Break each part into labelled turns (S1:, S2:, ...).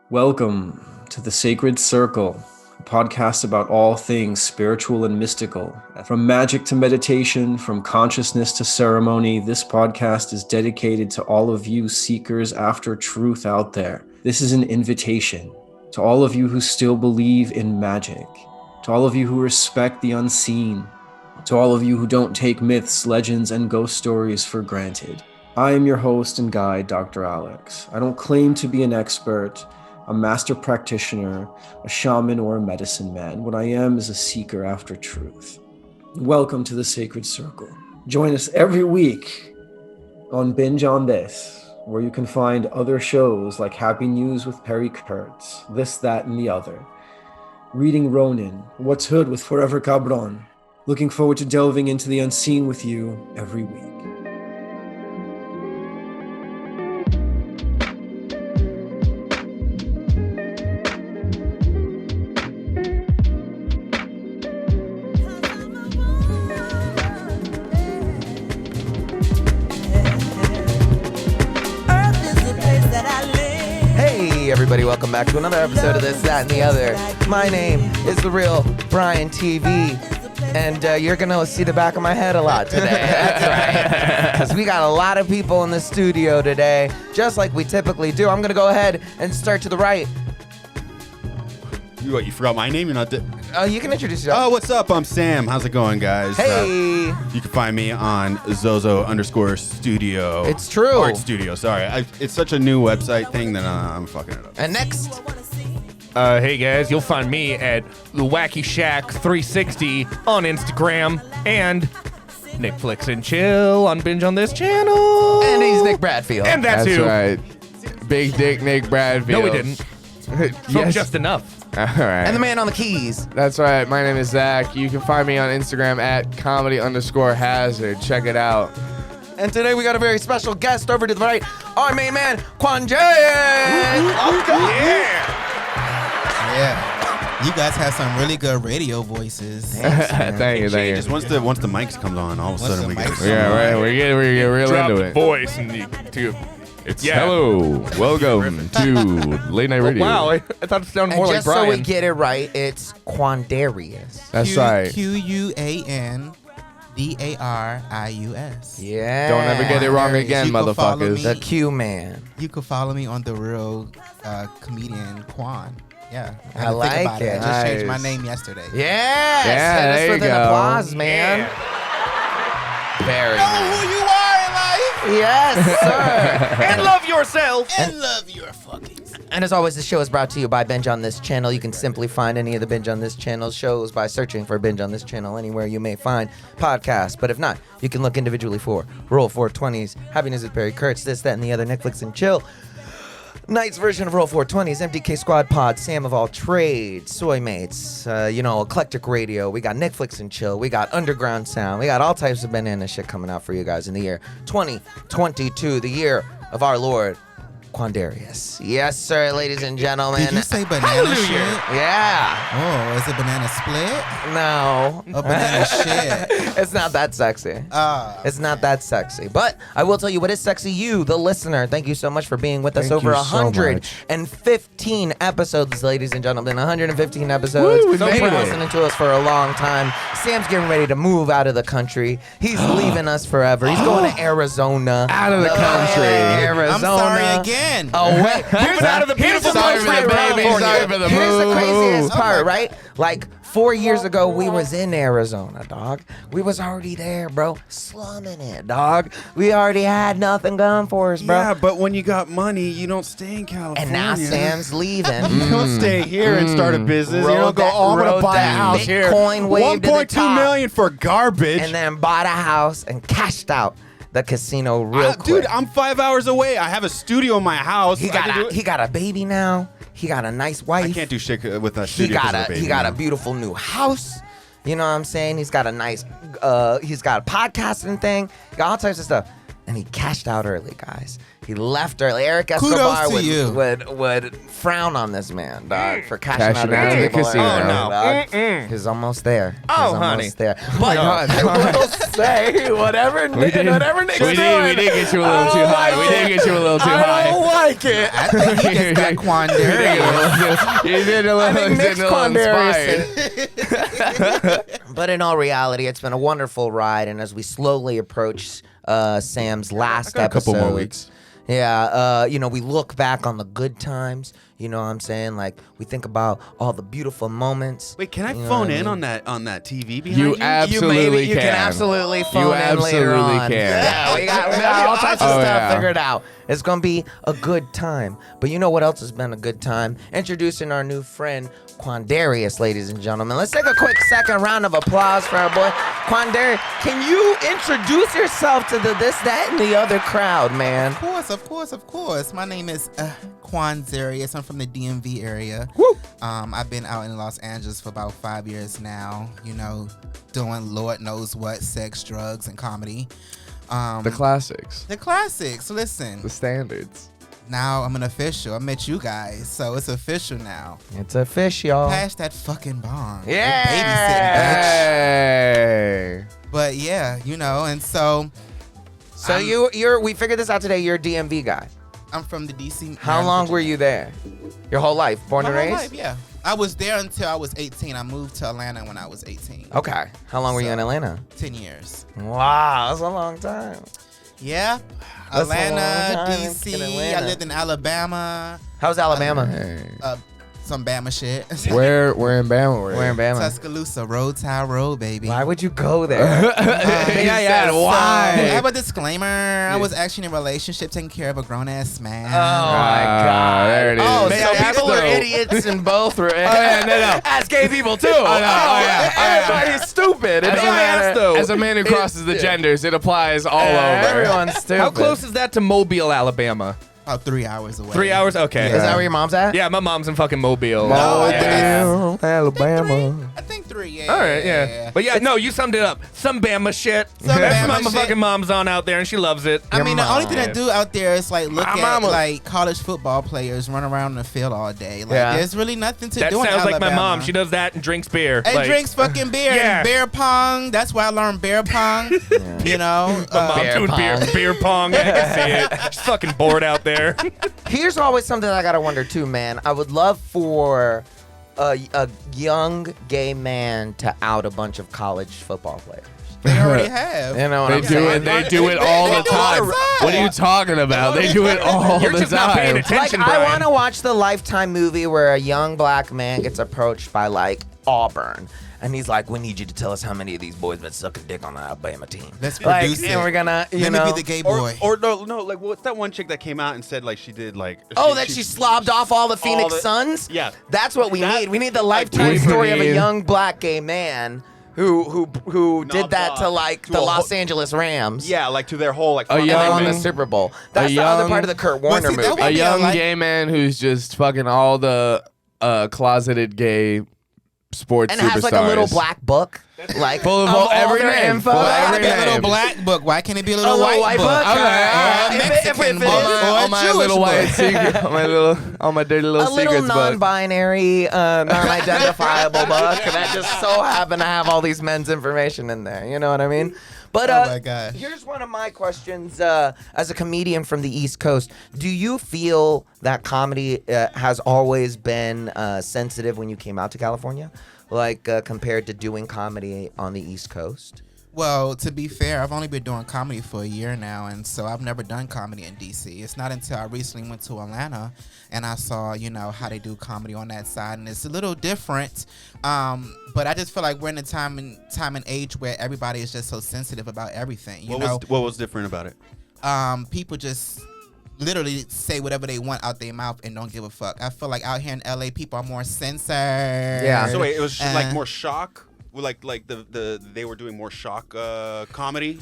S1: Welcome to The Sacred Circle, a podcast about all things spiritual and mystical. From magic to meditation, from consciousness to ceremony, this podcast is dedicated to all of you seekers after truth out there. This is an invitation to all of you who still believe in magic, to all of you who respect the unseen, to all of you who don't take myths, legends, and ghost stories for granted. I am your host and guide, Dr. Alex. I don't claim to be an expert, a master practitioner, a shaman, or a medicine man. What I am is a seeker after truth. Welcome to the Sacred Circle. Join us every week on Binge on This, where you can find other shows like Happy News with Perry Kurtz, This, That, and the Other, Reading Ronin, What's Hood with Forever Cabron. Looking forward to delving into the unseen with you every week.
S2: Everybody, welcome back to another episode of This, That, and the Other. My name is the real Bryan TV, and you're gonna see the back of my head a lot today. That's right, because we got a lot of people in the studio today, just like we typically do. I'm gonna go ahead and start to the right.
S3: You forgot my name? You're not.
S2: You can introduce yourself.
S3: Oh, what's up? I'm Sam. How's it going, guys?
S2: Hey.
S3: You can find me on Zozo_studio.
S2: It's true.
S3: Art Studio. Sorry, it's such a new website thing that I'm fucking it up.
S2: And next.
S4: Hey guys, you'll find me at the Wacky Shack 360 on Instagram and Nick Flicks and Chill on Binge on this channel.
S2: And he's Nick Bradfield.
S4: And that's who.
S5: Right. Big Dick Nick Bradfield.
S4: No, we didn't.
S5: Yes.
S4: Just enough.
S5: All right.
S2: And the man on the keys.
S5: That's right. My name is Zack. You can find me on Instagram at comedy_hazard. Check it out.
S2: And today we got a very special guest over to the right, our main man, Quan'Darius.
S6: Yeah. You guys have some really good radio voices.
S5: Thank you.
S3: Just once the mics comes on, all of a
S6: Once
S3: sudden
S6: the
S3: we get.
S6: mics
S5: Yeah, right. We get real
S4: Drop
S5: into
S4: the
S5: it.
S4: voice and it's
S5: Hello. Welcome to Late Night Radio.
S4: Wow, I thought it sounded
S2: And
S4: more like
S2: just so
S4: Bryan.
S2: we get it right, it's Quan'Darius.
S5: That's right.
S6: Quan'Darius.
S2: Yeah.
S5: Don't ever get it wrong again,
S6: You can follow
S5: motherfuckers.
S6: me.
S2: The Q man.
S6: You can follow me on the real comedian Quan. Yeah.
S2: I
S6: had to
S2: like
S6: think about
S2: it.
S6: I just changed my
S5: Nice.
S6: name yesterday.
S2: Yes.
S5: Yeah,
S2: Hit us
S5: there
S2: with
S5: you
S2: an
S5: go.
S2: applause, man. Very
S6: Know
S2: nice.
S6: who you are in life
S2: Yes, sir.
S4: And love yourself.
S6: and love your fucking.
S2: And as always, the show is brought to you by Binge on this channel. You can simply find any of the Binge on this channel shows by searching for Binge on this channel anywhere you may find podcasts. But if not, you can look individually for Roll 420s, Happiness with Perry Kurtz, This, That, and the Other, Netflix and Chill. Night's version of Roll 420s, MDK Squad Pod, Sam of All Trades, Soy Mates, Eclectic Radio. We got Netflix and Chill. We got Underground Sound. We got all types of banana shit coming out for you guys in the year 2022, the year of our Lord, Quan'Darius. Yes, sir, ladies and gentlemen.
S6: Did you say banana shit?
S2: Yeah.
S6: Oh, is it banana split?
S2: No.
S6: Oh, banana shit.
S2: It's not that sexy. It's not that sexy. But I will tell you what is sexy. You, the listener, thank you so much for being with us
S5: Thank
S2: over
S5: you so
S2: 115 episodes, ladies and gentlemen. 115 episodes.
S5: Woo, we
S2: You've
S5: made
S2: been
S5: it.
S2: listening to us for a long time. Sam's getting ready to move out of the country. He's leaving us forever. He's going to Arizona.
S5: Out of the country.
S2: Arizona.
S6: I'm sorry again.
S2: Oh, wait. Here's
S4: out of the beautiful
S5: Sorry for
S4: country
S5: the
S4: of
S5: baby.
S4: California.
S5: Sorry for the
S2: Here's the
S5: move.
S2: craziest
S6: Oh
S2: part,
S6: my
S2: right? Like 4 years ago, we was in Arizona, dog. We was already there, bro. Slumming it, dog. We already had nothing going for us, bro.
S3: Yeah, but when you got money, you don't stay in California.
S2: And now Sam's leaving.
S3: You don't stay here and start a business. You
S2: Rode
S3: don't go,
S2: that-
S3: oh, I'm going to
S2: rode
S3: buy a
S2: that
S3: house here.
S2: Bitcoin wave to the
S3: 1.2
S2: top.
S3: million for garbage.
S2: And then bought a house and cashed out the casino real quick.
S3: Dude, I'm 5 hours away. I have a studio in my house.
S2: he
S3: I can do
S2: got
S3: it.
S2: he got a baby now. He got a nice wife.
S3: I can't do shit with a
S2: He
S3: studio. 'cause
S2: got
S3: of
S2: a
S3: baby
S2: he got
S3: now.
S2: a beautiful new house. You know what I'm saying? He's got a nice he's got a podcasting thing. Got all types of stuff. And he cashed out early, guys. He left early. Eric
S6: Kudos
S2: Escobar
S6: to you.
S2: would frown on this man, dog, for
S5: Cashing
S2: cashing
S5: out
S2: out
S5: at the
S2: table
S5: casino.
S2: early,
S4: Oh, no.
S2: dog. He's almost there.
S4: Oh,
S2: He's
S4: honey.
S2: almost there. But
S5: God.
S2: I will say, whatever Nick's
S5: We
S2: doing,
S5: did get you a little too high. We did get you a little too
S2: I don't
S5: high.
S2: like it.
S6: I think he just got Quan'Darius.
S5: You did a little,
S2: think Nick's
S5: inspired.
S2: But in all reality, it's been a wonderful ride, and as we slowly approach Sam's last
S3: got a
S2: episode,
S3: couple more weeks.
S2: yeah, we look back on the good times. You know what I'm saying? Like, we think about all the beautiful moments.
S3: Wait, can I
S2: You know
S3: phone
S2: what I
S3: in
S2: mean?
S3: on that TV behind
S5: You
S3: you?
S5: absolutely
S2: you can absolutely phone in later
S5: absolutely
S2: on.
S5: can.
S2: Yeah, we got all types of
S5: Oh,
S2: stuff
S5: yeah.
S2: figured out. It's gonna be a good time. But you know what else has been a good time? Introducing our new friend Quan'Darius, ladies and gentlemen. Let's take a quick second round of applause for our boy Quan'Darius. Can you introduce yourself to the this, that, and the other crowd, man?
S6: Of course. My name is Quan'Darius. I'm from the DMV area.
S2: Woo!
S6: I've been out in Los Angeles for about 5 years now, doing Lord knows what, sex, drugs, and comedy.
S5: The classics.
S6: The classics. Listen,
S5: The standards.
S6: now I'm an official. I met you guys, so it's official now.
S2: It's a fish, y'all.
S6: Pass that fucking bomb.
S2: Yeah.
S6: Babysitting, bitch.
S5: Hey.
S6: But yeah, and so
S2: So
S6: I'm-
S2: we figured this out today. You're a DMV guy.
S6: I'm from the DC.
S2: How long were you there? Your whole life, born
S6: My
S2: and
S6: whole
S2: raised?
S6: life, yeah. I was there until I was 18. I moved to Atlanta when I was 18.
S2: Okay. How long were you in Atlanta?
S6: 10 years.
S2: Wow, that's a long time.
S6: Yeah.
S2: That's a long
S6: Atlanta,
S2: time in
S6: DC.
S2: Atlanta.
S6: I lived in Alabama.
S2: How's Alabama?
S5: Hey.
S6: Some Bama shit.
S5: Where in Bama were you?
S2: Where in Bama?
S6: Tuscaloosa, Road Tile Road, baby.
S2: Why would you go there?
S5: said
S6: So,
S5: why?
S6: I have a disclaimer. I was actually in a relationship taking care of a grown ass man.
S2: Oh my God!
S5: There it is.
S2: Oh,
S5: May
S2: so
S5: I ask
S2: people are
S5: though-
S2: idiots and both were.
S5: no.
S2: Ask gay people too. Everybody's stupid. It
S5: As
S2: doesn't
S5: a,
S2: matter.
S5: though, as a man who crosses the genders, it applies all over.
S2: Everyone's stupid.
S4: How close is that to Mobile, Alabama?
S6: About 3 hours away.
S4: 3 hours? Okay.
S2: Is that where your mom's at?
S4: Yeah, my mom's in fucking Mobile.
S6: No, I think
S4: yeah.
S6: it's-
S5: Alabama.
S6: I think 3, yeah.
S4: All right, yeah. But yeah, no, you summed it up. Some Bama shit.
S6: Some
S4: That's
S6: Bama
S4: my
S6: shit.
S4: fucking mom's on out there, and she loves it.
S6: I mean, the only thing I
S4: Yeah.
S6: do out there is like look
S5: My
S6: at
S5: mama.
S6: like college football players run around in the field all day. Like
S2: Yeah.
S6: there's really nothing to
S4: That
S6: do in
S4: sounds like my
S6: Alabama.
S4: mom. She does that and drinks beer.
S6: and
S4: Like,
S6: drinks fucking beer
S4: Yeah.
S6: and beer pong. That's where I learned beer pong. You know,
S4: my mom's
S2: Beer
S4: doing
S2: pong.
S4: beer pong. I can see it. She's fucking bored out there.
S2: Here's always something I gotta wonder too, man. I would love for a young gay man to out a bunch of college football players.
S6: they already have.
S2: You know what
S5: They
S2: I'm
S5: do
S2: saying?
S5: it. They do it all the
S6: do it all
S5: time.
S6: the time.
S5: What are you talking about? They do it all
S4: You're
S5: the
S4: just not paying
S5: time.
S4: attention.
S2: Like, I
S4: Bryan.
S2: want to watch the Lifetime movie where a young black man gets approached by like Auburn, and he's like, "We need you to tell us how many of these boys been sucking dick on the Alabama team."
S6: Let's
S2: Like,
S6: produce it.
S2: and we're gonna, you
S6: Let
S2: know.
S6: me be the gay boy.
S3: Or no, like what's that one chick that came out and said like she did like
S2: Oh, that she slobbed off all the Phoenix
S3: the-
S2: Suns?
S3: Yeah.
S2: That's what we
S3: That-
S2: need. We need the lifetime
S5: we
S2: story of a
S5: need-
S2: young black gay man who did
S3: Knocked
S2: that
S3: off
S2: to like
S3: to
S2: the
S3: a
S2: Los
S3: whole-
S2: Angeles Rams.
S3: Yeah, like to their whole like
S5: A
S2: And they
S5: young-
S2: won the Super Bowl. That's the
S5: young-
S2: other part of the Kurt Warner
S6: see, that
S2: movie.
S6: would
S5: A
S6: be
S5: young
S6: like-
S5: gay man who's just fucking all the closeted gay sports
S2: And
S5: superstars.
S2: has like a little black book. Like
S5: Full of
S2: all
S5: every
S2: their
S5: name.
S2: info.
S5: Full of
S6: Why
S5: every
S6: can't it be a little
S5: name.
S6: black book? Why can't it be a little,
S2: A little white book?
S6: Okay,
S2: Yeah,
S6: or a
S2: if it-
S6: Mexican
S2: if it
S6: book,
S2: is.
S6: or a
S5: all my
S6: Jewish
S5: little white
S6: book.
S5: secret, all my dirty little
S2: A little
S5: secrets book.
S2: non-binary, non-identifiable book that just so happened to have all these men's information in there. You know what I mean? But
S6: Oh my gosh.
S2: here's one of my questions. As a comedian from the East Coast, do you feel that comedy has always been sensitive when you came out to California, like compared to doing comedy on the East Coast?
S6: Well, to be fair, I've only been doing comedy for a year now, and so I've never done comedy in DC. It's not until I recently went to Atlanta and I saw, how they do comedy on that side, and it's a little different. But I just feel like we're in a time and age where everybody is just so sensitive about everything.
S3: What was different about it?
S6: People just literally say whatever they want out their mouth and don't give a fuck. I feel like out here in LA, people are more censored.
S2: Yeah.
S3: So wait, it was
S6: Uh,
S3: like more shock. Like the they were doing more shock comedy.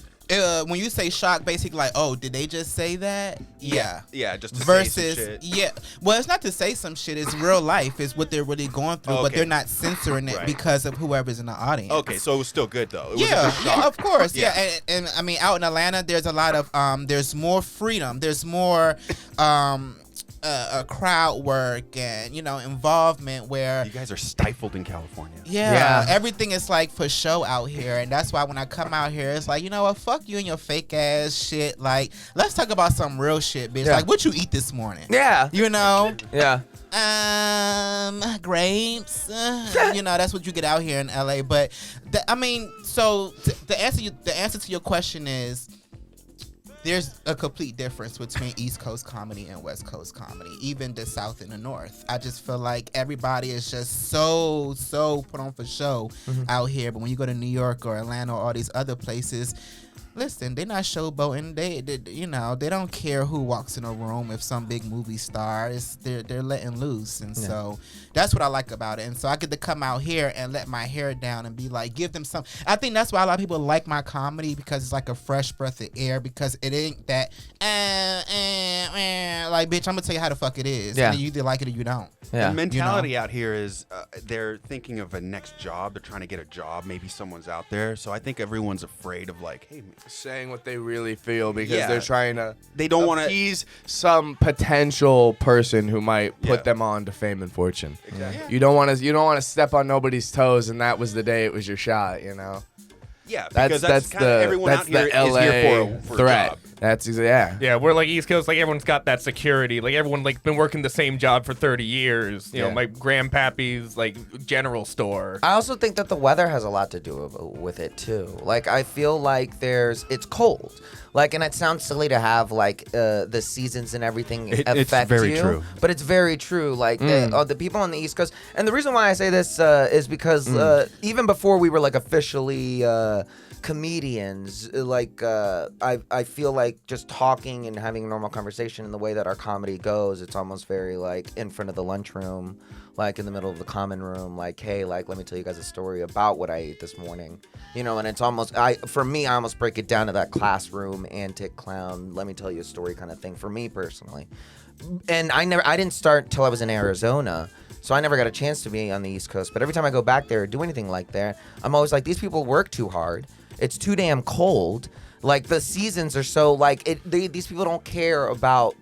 S6: When you say shock, basically like, oh, did they just say that? Yeah.
S3: Yeah, just to
S6: versus
S3: say some shit.
S6: yeah. Well, it's not to say some shit. It's real life. It's what they're really going through, but
S3: Okay.
S6: they're not censoring it
S3: Right.
S6: because of whoever's in the audience.
S3: Okay, so it was still good though. It
S6: Yeah,
S3: wasn't just shock.
S6: of course.
S3: Yeah.
S6: Yeah, and I mean, out in Atlanta, there's a lot of there's more freedom. There's more crowd work and involvement where
S3: You guys are stifled in California.
S6: yeah, everything is like for show out here, and that's why when I come out here, it's like, you know what, fuck you and your fake ass shit. Like, let's talk about some real shit, bitch.
S2: Yeah.
S6: Like, what you eat this morning?
S2: Yeah.
S6: You know,
S2: Yeah.
S6: grapes. That's what you get out here in LA. But the answer to your question is, there's a complete difference between East Coast comedy and West Coast comedy, even the South and the North. I just feel like everybody is just so put on for show out here. But when you go to New York or Atlanta or all these other places, listen, they're not showboating. They don't care who walks in a room. If some big movie star is, they're letting loose, and so that's what I like about it. And so I get to come out here and let my hair down and be like, give them some. I think that's why a lot of people like my comedy, because it's like a fresh breath of air. Because it ain't that like, bitch, I'm gonna tell you how the fuck it is.
S2: Yeah.
S6: And you either like it or you don't.
S2: Yeah.
S3: The mentality out here is they're thinking of a next job. They're trying to get a job. Maybe someone's out there. So I think everyone's afraid of like, hey,
S5: saying what they really feel because
S3: Yeah.
S5: they're trying to
S3: they don't want to.
S5: appease some potential person who might put
S3: Yeah.
S5: them on to fame and fortune.
S3: Exactly.
S5: You don't want to step on nobody's toes, and that was the day it was your shot.
S3: Yeah, because that's kind of
S5: the
S3: everyone
S5: that's
S3: out here
S5: the
S3: is
S5: LA
S3: here for a
S5: threat.
S3: job.
S5: That's yeah.
S4: Yeah, we're like East Coast. Like everyone's got that security. Like everyone like been working the same job for 30 years. You know,
S5: Yeah.
S4: my grandpappy's like general store.
S2: I also think that the weather has a lot to do with it too. Like I feel like it's cold. Like, and it sounds silly to have like the seasons and everything
S3: It's
S2: affect
S3: very
S2: you,
S3: true.
S2: but it's very true. Like the people on the East Coast, and the reason why I say this is because even before we were like officially comedians, like I feel like just talking and having a normal conversation in the way that our comedy goes, it's almost very like in front of the lunchroom, like in the middle of the common room, like, hey, like, let me tell you guys a story about what I ate this morning, and it's almost, for me, I almost break it down to that classroom antic clown, let me tell you a story kind of thing for me personally. And I didn't start till I was in Arizona, so I never got a chance to be on the East Coast. But every time I go back there or do anything like that, I'm always like, these people work too hard. It's too damn cold. Like, the seasons are so, like, these people don't care about,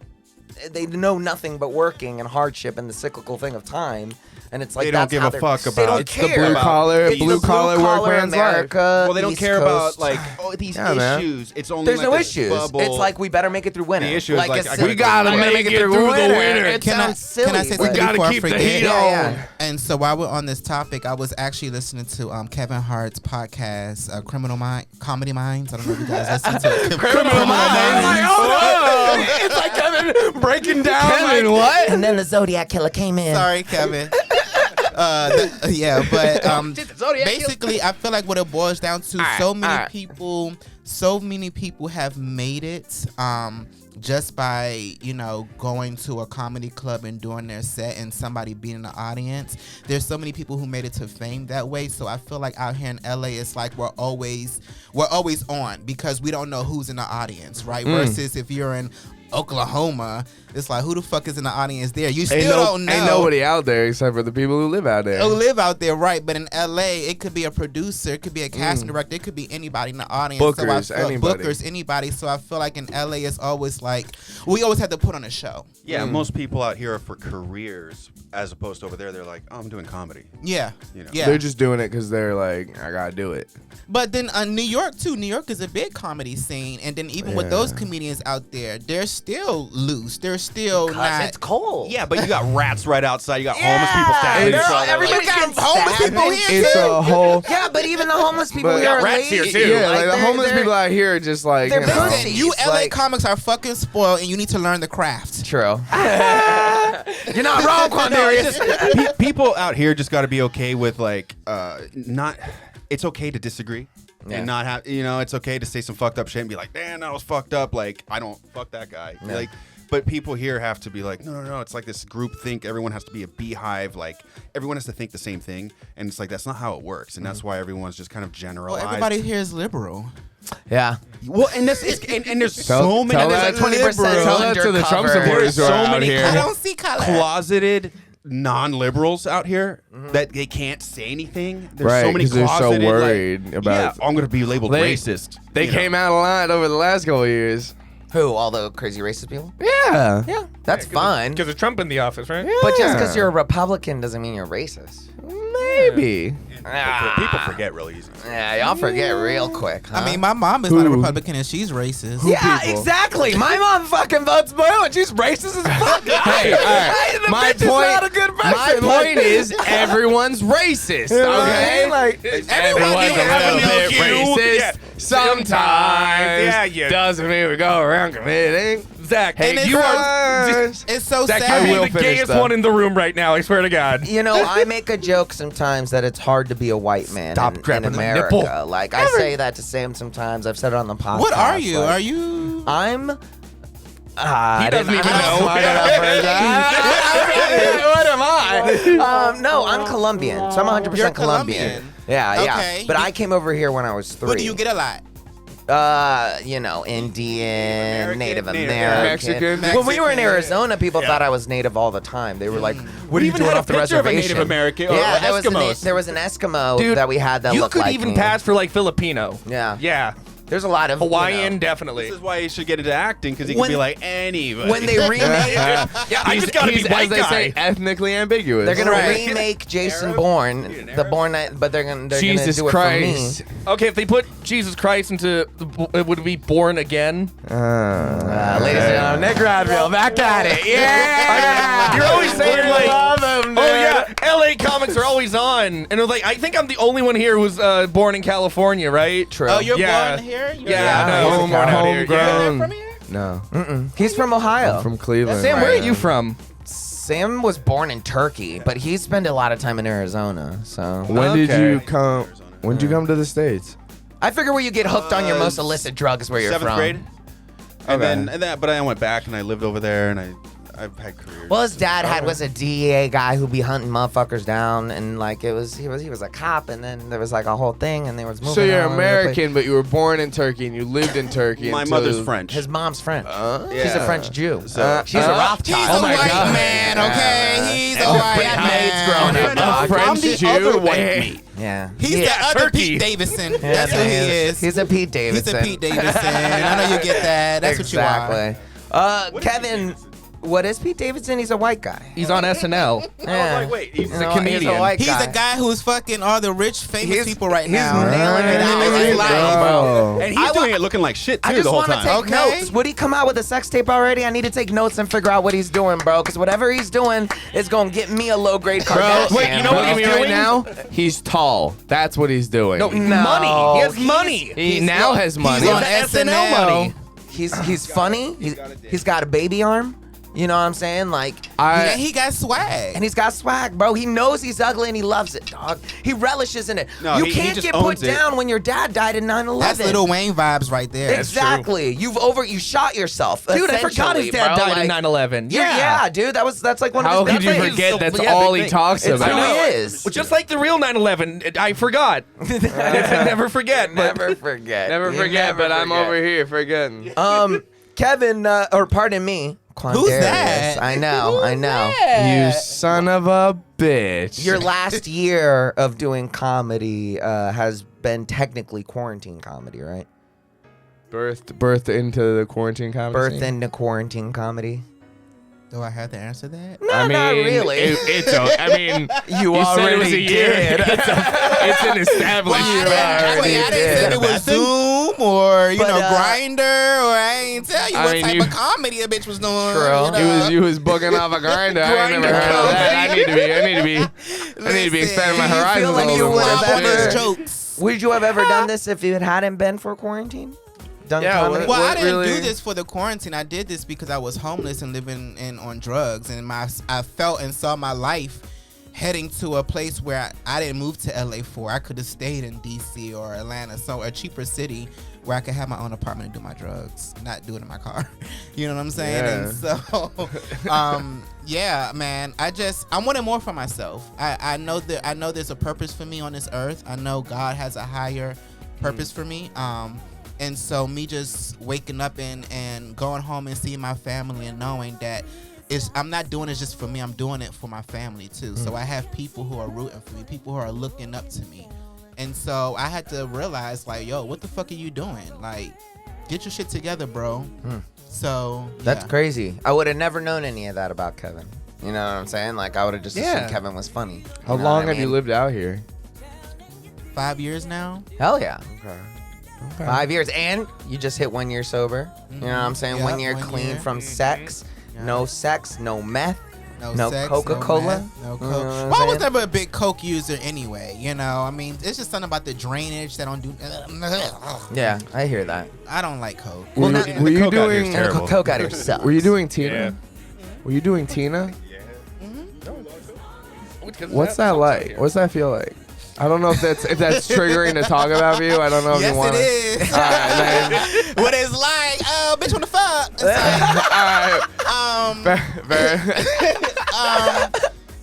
S2: they know nothing but working and hardship and the cyclical thing of time. And it's like,
S3: They don't
S2: that's
S3: give
S2: how
S3: a
S2: they're-
S3: fuck
S2: they
S3: about-
S2: don't
S3: It's
S5: the
S2: care.
S5: blue collar,
S2: It's the
S5: blue-collar workman's life.
S2: America.
S3: Well, they don't
S2: East
S3: care
S2: Coast.
S3: about these
S5: Yeah, man.
S3: issues. It's only
S2: There's
S3: like
S2: no
S3: this
S2: issues.
S3: bubble.
S2: It's like we better make it through winter.
S3: The issue is like,
S2: it's
S3: I
S2: simple.
S5: We gotta
S2: We
S5: make it through the winter.
S2: It
S6: Can I
S2: sounds silly.
S6: say
S2: but-
S6: something
S5: gotta
S6: before I
S5: keep the
S6: forget?
S5: heat on.
S6: And so while we're on this topic, I was actually listening to Kevin Hart's podcast, Comedy Minds. I don't know if you guys listen to it.
S2: Criminal Minds.
S5: Like, oh no! It's like Kevin breaking down.
S2: Kevin,
S5: like,
S2: what? And then the Zodiac Killer came in.
S6: Sorry, Kevin. Basically, I feel like what it boils down to, so many people have made it just by going to a comedy club and doing their set and somebody being in the audience. There's so many people who made it to fame that way. So I feel like out here in LA, it's like we're always on because we don't know who's in the audience, right? Versus if you're in Oklahoma, it's like, who the fuck is in the audience there? You still don't know.
S5: Ain't nobody out there except for the people who live out there.
S6: Who live out there, right? But in LA, it could be a producer, it could be a casting director, it could be anybody in the audience.
S5: Bookers, anybody.
S6: Bookers, anybody. So I feel like in LA, it's always like, we always have to put on a show.
S3: Yeah, most people out here are for careers, as opposed to over there, they're like, oh, I'm doing comedy.
S6: Yeah.
S3: You know.
S6: Yeah.
S5: They're just doing it because they're like, I gotta do it.
S6: But then New York, too. New York is a big comedy scene. And then even with those comedians out there, they're still loose. They're still not.
S2: It's cold.
S3: Yeah, but you got rats right outside. You got homeless people stabbing
S5: It's-
S3: each other.
S2: everybody
S3: Like,
S2: gets
S6: homeless
S2: stabbed.
S6: people here,
S5: It's
S6: too.
S5: a whole.
S2: Yeah, but even the homeless people
S5: But-
S2: here are
S4: Rats here,
S2: lazy.
S4: too.
S5: Yeah, like the
S2: they're-
S5: homeless
S2: they're-
S5: people out here are just like,
S2: they're
S5: you know.
S2: pussy.
S6: Listen, you
S2: It's
S6: LA
S2: like-
S6: comics are fucking spoiled, and you need to learn the craft.
S2: True. You're not wrong, Quan'Darius.
S3: people out here just got to be okay with like not. It's okay to disagree.
S2: Yeah.
S3: And not have, it's okay to say some fucked up shit and be like, damn, that was fucked up. Like, I don't, fuck that guy.
S2: Yeah.
S3: Like, But people here have to be like, no. It's like this group think. Everyone has to be a beehive. Like everyone has to think the same thing, and it's like that's not how it works. And that's why everyone's just kind of generalized.
S6: Well, everybody here is liberal.
S2: Yeah.
S3: Well, and this is and there's so many.
S5: tell
S2: There's like 20%
S5: Tell that to the Trump
S2: undercover.
S5: supporters who are
S3: So
S5: out
S3: many
S5: here.
S6: I don't see color.
S3: closeted non-liberals out here that they can't say anything. There's
S5: Right,
S3: so many
S5: 'cause they're so
S3: closeted,
S5: worried
S3: like,
S5: about-
S3: Yeah, I'm gonna be labeled
S5: They-
S3: racist.
S5: They came out a lot over the last couple of years.
S2: Who? All the crazy racist people?
S5: Yeah.
S2: Yeah, that's fine.
S4: Because of Trump in the office, right?
S2: But just because you're a Republican doesn't mean you're racist.
S5: Maybe.
S3: People forget real easy.
S2: Yeah, y'all forget real quick. Huh?
S6: I mean, my mom is not a
S5: Who?
S6: Republican and she's racist.
S2: yeah,
S5: people?
S2: exactly. My mom fucking votes blue and she's racist as fuck.
S5: Hey, all right.
S2: The
S5: My
S2: bitch is
S5: point.
S2: not a good person.
S5: My point is, everyone's racist. Okay,
S2: Like,
S5: everyone's a
S3: have
S5: little
S3: a
S5: bit
S3: little cue.
S5: racist.
S3: Yeah.
S5: Sometimes.
S4: Yeah, yeah.
S5: Doesn't mean we go around committing.
S4: Zach,
S6: And
S4: hey,
S6: it's
S4: you
S6: so-
S4: are.
S6: It's so
S4: Zach,
S6: sad.
S4: you're
S5: will
S4: the
S5: finish,
S4: gayest
S5: though.
S4: one in the room right now. I swear to God.
S2: you know, I make a joke sometimes that it's hard to be a white man
S4: Stop
S2: in
S4: grabbing the
S2: America.
S4: nipple.
S2: Like, I say that to Sam sometimes. I've said it on the podcast.
S6: What are you?
S2: like,
S6: Are you?
S2: I'm.
S4: He doesn't even know.
S5: What am I?
S2: No, I'm Colombian, so I'm 100%
S6: You're
S2: Colombian.
S6: Colombian.
S2: Yeah,
S6: Okay.
S2: yeah. But I came over here when I was 3.
S6: What do you get a lot?
S2: You know, Indian, Native
S3: Native
S2: American.
S5: Mexican.
S2: When we were in
S6: Mexican.
S2: Arizona, people thought I was Native all the time. They were like, "What are you
S3: even
S2: doing
S3: had a
S2: off the
S3: picture of a
S2: reservation?"
S3: Native American or
S2: Yeah,
S3: Eskimos.
S2: there was an Eskimo
S4: Dude,
S2: that we had that
S4: you
S2: looked
S4: could
S2: like
S4: even
S2: me.
S4: pass for like Filipino.
S2: Yeah.
S4: Yeah.
S2: There's a lot of
S4: Hawaiian,
S2: you
S4: definitely.
S3: This is why he should get into acting because he can
S2: When-
S3: be like anybody.
S2: know, when they remake,
S4: Yeah, I just gotta be
S5: He's,
S4: white
S5: as they
S4: guy.
S5: say, ethnically ambiguous.
S2: they're gonna
S6: Right.
S2: remake Jason
S3: Arab?
S2: Bourne,
S3: Dude, an
S2: the
S3: Arab?
S2: Bourne, but they're gonna
S5: Jesus
S2: do it
S5: Christ.
S2: for me.
S4: Okay, if they put Jesus Christ into, it would be Born Again.
S2: Ladies and gentlemen, Nick Bradfield, back at it. Yeah,
S4: You're always saying like,
S2: love him,
S4: oh yeah, LA comics are always on, and it was like, I think I'm the only one here who's born in California, right?
S2: True.
S6: Oh, you're
S4: Yeah.
S6: born here? You're
S4: Yeah, no,
S2: he's
S4: he's born out here.
S5: homegrown.
S6: from here?
S5: No,
S2: He's from Ohio.
S5: I'm from Cleveland.
S4: Sam, where are you from?
S2: Sam was born in Turkey, but he spent a lot of time in Arizona. So
S5: When did
S4: Okay.
S5: you come? When did you come to the States?
S2: I figure where you get hooked on your most illicit drugs, where you're
S3: 7th
S2: from.
S3: grade. And
S5: Okay.
S3: then, but I went back and I lived over there and I've had careers.
S2: Well, his dad was a DEA guy who'd be hunting motherfuckers down, and like he was a cop, and then there was like a whole thing, and they was moving.
S5: So you're
S2: all over the place.
S5: American, but you were born in Turkey and you lived in Turkey.
S3: My
S5: until-
S3: mother's French.
S2: His mom's French. She's
S3: Yeah.
S2: a French Jew.
S3: So-
S2: She's a Rothschild.
S6: He's
S2: Oh
S6: a
S2: my
S6: white
S2: God.
S6: man, okay? He's a white
S2: Black maids
S6: man.
S2: growing up, dog.
S5: French
S3: I'm the
S5: Jew.
S3: other white meat.
S2: Yeah.
S6: He's
S2: Yeah.
S6: the other
S4: Turkey.
S6: Pete Davidson.
S2: Yeah,
S6: That's who he is.
S2: He's a Pete
S6: He's
S2: Davidson.
S6: a Pete Davidson. I know you get that. That's what you are.
S2: Exactly. Kevin, what is Pete Davidson? He's a white guy.
S4: He's on SNL.
S2: Yeah.
S3: like, wait, he's
S2: You
S3: a
S2: know,
S4: comedian.
S2: He's a white
S6: He's
S2: guy.
S6: a guy who's fucking all the rich, famous people right
S2: he's
S6: now.
S2: nailing it out
S6: Living
S2: his
S6: his
S2: life,
S6: life.
S2: bro.
S3: And he's doing it looking like shit too
S2: I just
S3: the whole
S2: want to
S3: time.
S2: take
S6: Okay.
S2: notes. Would he come out with a sex tape already? I need to take notes and figure out what he's doing, bro. Because whatever he's doing is gonna get me a low grade Kardashian.
S4: wait, you know what
S5: He's
S4: he's
S5: doing
S4: doing?
S5: now? He's tall. That's what he's doing.
S4: No,
S2: No,
S4: money. He has
S2: he's-
S4: money.
S5: He now has money.
S6: He's on
S4: SNL
S6: SNL.
S4: money.
S2: He's funny. He's got a baby arm. You know what I'm saying? Like,
S6: Yeah, he got swag.
S2: and he's got swag, bro. He knows he's ugly and he loves it, dog. He relishes in it.
S3: No,
S2: you
S3: he
S2: can't
S3: just
S2: get put
S3: owns it.
S2: down when your dad died in 9/11.
S6: That's Lil Wayne vibes right there.
S2: Exactly. You shot yourself.
S4: Dude, I forgot his
S2: essentially,
S4: dad
S2: bro.
S4: died in
S2: Like,
S4: 9/11.
S2: yeah, dude. That's like one
S5: How
S2: of his
S5: could you
S2: big things.
S5: forget that's
S4: Yeah,
S5: all
S4: big
S5: he
S4: thing.
S5: talks
S2: It's
S5: about?
S2: who he is.
S4: Well, just like the real 9/11, I forgot. Never forget. But
S2: Never forget.
S5: Never
S2: You
S5: forget,
S2: never
S5: but I'm
S2: forget.
S5: over here forgetting.
S2: Kevin, or pardon me, Quan'Darius.
S6: Who's that?
S2: I know.
S5: You son of a bitch.
S2: Your last year of doing comedy has been technically quarantine comedy, right?
S5: birthed into the quarantine comedy
S2: Birth
S5: scene?
S2: into quarantine comedy.
S6: Do I have to answer that?
S2: No,
S5: I mean,
S2: not really.
S5: I mean,
S2: You
S5: said it was
S2: already
S5: a year.
S2: did.
S5: It's an established
S6: I didn't
S2: did.
S6: say it was Zoom or
S2: But,
S6: Grindr, or I ain't tell you
S5: I
S6: what
S5: mean,
S6: type
S5: you-
S6: of comedy a bitch was doing.
S2: True.
S5: You was booking off a grinder. I ain't never heard of that. I need to be expanding my
S2: Do you feel
S5: horizons a
S2: like you
S5: little
S2: would
S5: bit
S2: have
S5: more.
S2: ever-
S6: Honest jokes.
S2: Would you have ever done this if it hadn't been for quarantine? Done
S5: Yeah,
S2: comedy?
S6: Well, I
S5: What
S6: didn't
S5: really-
S6: do this for the quarantine. I did this because I was homeless and living on drugs, and I felt and saw my life heading to a place where I didn't move to LA for. I could have stayed in DC or Atlanta, so a cheaper city where I could have my own apartment and do my drugs, not do it in my car. You know what I'm saying?
S5: Yeah.
S6: And so, yeah, man, I wanted more for myself. I know there's a purpose for me on this earth. I know God has a higher purpose for me. And so me just waking up and going home and seeing my family and knowing that I'm not doing it just for me. I'm doing it for my family too. So I have people who are rooting for me, people who are looking up to me. And so I had to realize, like, yo, what the fuck are you doing? Like, get your shit together, bro. So
S2: That's crazy. I would have never known any of that about Kevin. You know what I'm saying? Like, I would have just assumed Kevin was funny.
S5: How long have you lived out here?
S6: 5 years now.
S2: Hell yeah.
S5: Okay.
S2: 5 years. And you just hit 1 year sober. You know what I'm saying?
S6: Yep,
S2: 1 year
S6: 1
S2: clean
S6: year.
S2: from sex.
S6: Yeah.
S2: No sex, no meth. No
S6: sex,
S2: Coca-Cola?
S6: no meth, no
S2: You know
S6: Coke.
S2: what I'm
S6: Well, I was
S2: saying?
S6: never a big Coke user anyway. You know, I mean, it's just something about the drainage that don't do.
S2: Yeah, I hear that.
S6: I don't like Coke.
S5: Were,
S2: not-
S5: were you
S4: Coke out here is
S5: doing?
S4: terrible.
S2: Coke out of yourself.
S5: Were you doing Tina?
S4: Yeah.
S5: Were you doing Tina? What's that like? What's that feel like? I don't know if that's triggering to talk about for you. I don't know if
S6: Yes,
S5: you want
S6: it is.
S5: All right, then.
S6: What it's like? Oh, bitch, wanna fuck? It's like,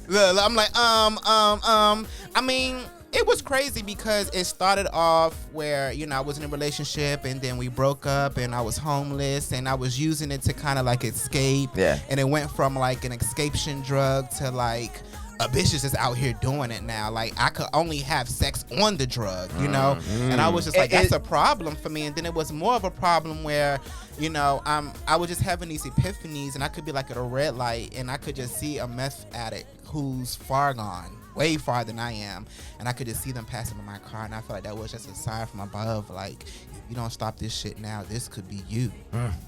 S6: look, I'm like, I mean, it was crazy because it started off where, you know, I was in a relationship and then we broke up and I was homeless and I was using it to kind of like escape.
S2: Yeah.
S6: And it went from like an escapation drug to like a bitch is just out here doing it now. Like, I could only have sex on the drug, you know? And I was just like, that's a problem for me. And then it was more of a problem where, you know, I was just having these epiphanies and I could be like at a red light and I could just see a meth addict who's far gone, way farther than I am. And I could just see them passing by my car. And I felt like that was just a sign from above. Like, if you don't stop this shit now, this could be you,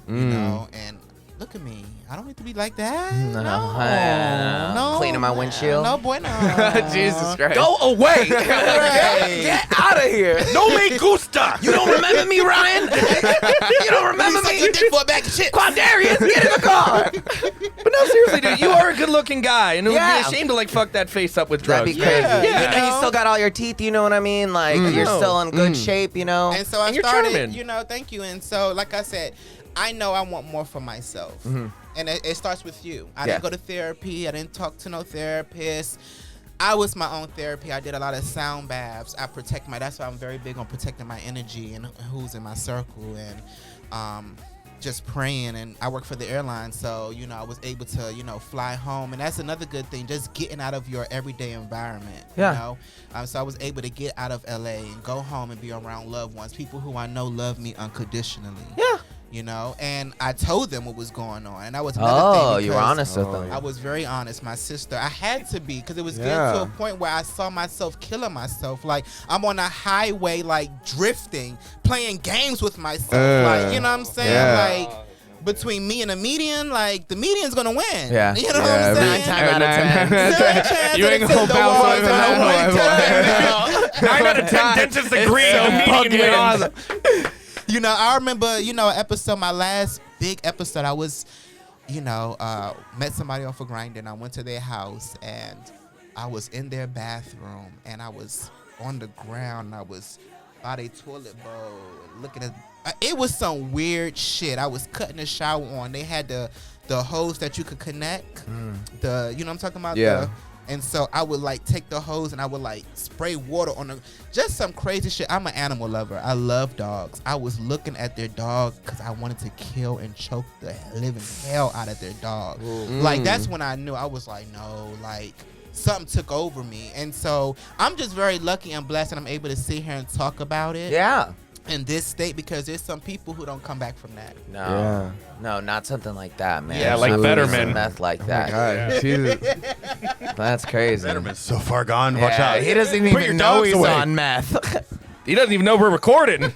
S6: you know? And look at me. I don't need to be like that. No.
S2: Cleaning my windshield.
S6: No, boy, no.
S5: Jesus Christ.
S2: Go away.
S6: Right.
S2: Get out of here.
S4: No me gusta.
S2: You don't remember me, Ryan? You don't remember
S6: You suck
S2: me?
S6: your dick for a bag of chips.
S2: Quan'Darius, get in the car.
S4: But no, seriously, dude, you are a good-looking guy, and it would
S2: Yeah.
S4: be a shame to like fuck that face up with drugs.
S2: That'd be crazy.
S6: Yeah,
S2: You
S6: you
S2: know, you
S6: know?
S2: still got all your teeth, you know what I mean? Like, you're still in good shape, you know?
S6: And so I
S4: And you're
S6: started,
S4: charming.
S6: you know, thank you. And so, like I said, I know I want more for myself. And it starts with you. I didn't go to therapy. I didn't talk to no therapist. I was my own therapy. I did a lot of sound baths. That's why I'm very big on protecting my energy and who's in my circle and just praying. And I work for the airline, so, you know, I was able to, you know, fly home. And that's another good thing, just getting out of your everyday environment, you know? So I was able to get out of LA and go home and be around loved ones, people who I know love me unconditionally.
S2: Yeah.
S6: You know, and I told them what was going on, and that was another thing.
S2: Oh, you were
S6: because
S2: honest with them.
S6: I was very honest. My sister, I had to be, because it was getting
S5: Yeah.
S6: to a point where I saw myself killing myself. Like, I'm on a highway, like drifting, playing games with myself. Like, you know what I'm saying?
S5: Yeah.
S6: Like, between me and a median, like the median's gonna win.
S2: Yeah.
S6: You know what
S5: Yeah,
S6: I'm saying?
S2: 9 times out of 10.
S6: Zero chance
S5: You
S6: that
S5: ain't
S6: it's
S5: gonna
S6: in the
S5: bounce
S6: walls
S5: off
S6: and
S5: that
S6: I'm
S5: one.
S4: 9 out of 10 dentists agree. The median wins.
S6: You know, I remember, you know, my last big episode, I was, you know, met somebody off of Grindr, and I went to their house, and I was in their bathroom, and I was on the ground, and I was by their toilet bowl, and looking at, it was some weird shit. I was cutting the shower on. They had the hose that you could connect, you know what I'm talking about?
S5: Yeah.
S6: And so I would like take the hose and I would like spray water on just some crazy shit. I'm an animal lover. I love dogs. I was looking at their dog because I wanted to kill and choke the living hell out of their dog. Like, that's when I knew. I was like, no, like, something took over me. And so I'm just very lucky and blessed that I'm able to sit here and talk about it.
S2: Yeah.
S6: In this state, because there's some people who don't come back from that.
S2: No. No, not something like that, man.
S4: Yeah, like
S2: Not
S4: Fetterman.
S2: some meth like that.
S5: God, Jesus.
S2: That's crazy.
S3: Betterman's so far gone. Watch
S2: Yeah,
S3: out.
S2: he doesn't
S3: Put your
S2: even know
S3: dogs
S2: he's
S3: away.
S2: on meth.
S4: He doesn't even know we're recording.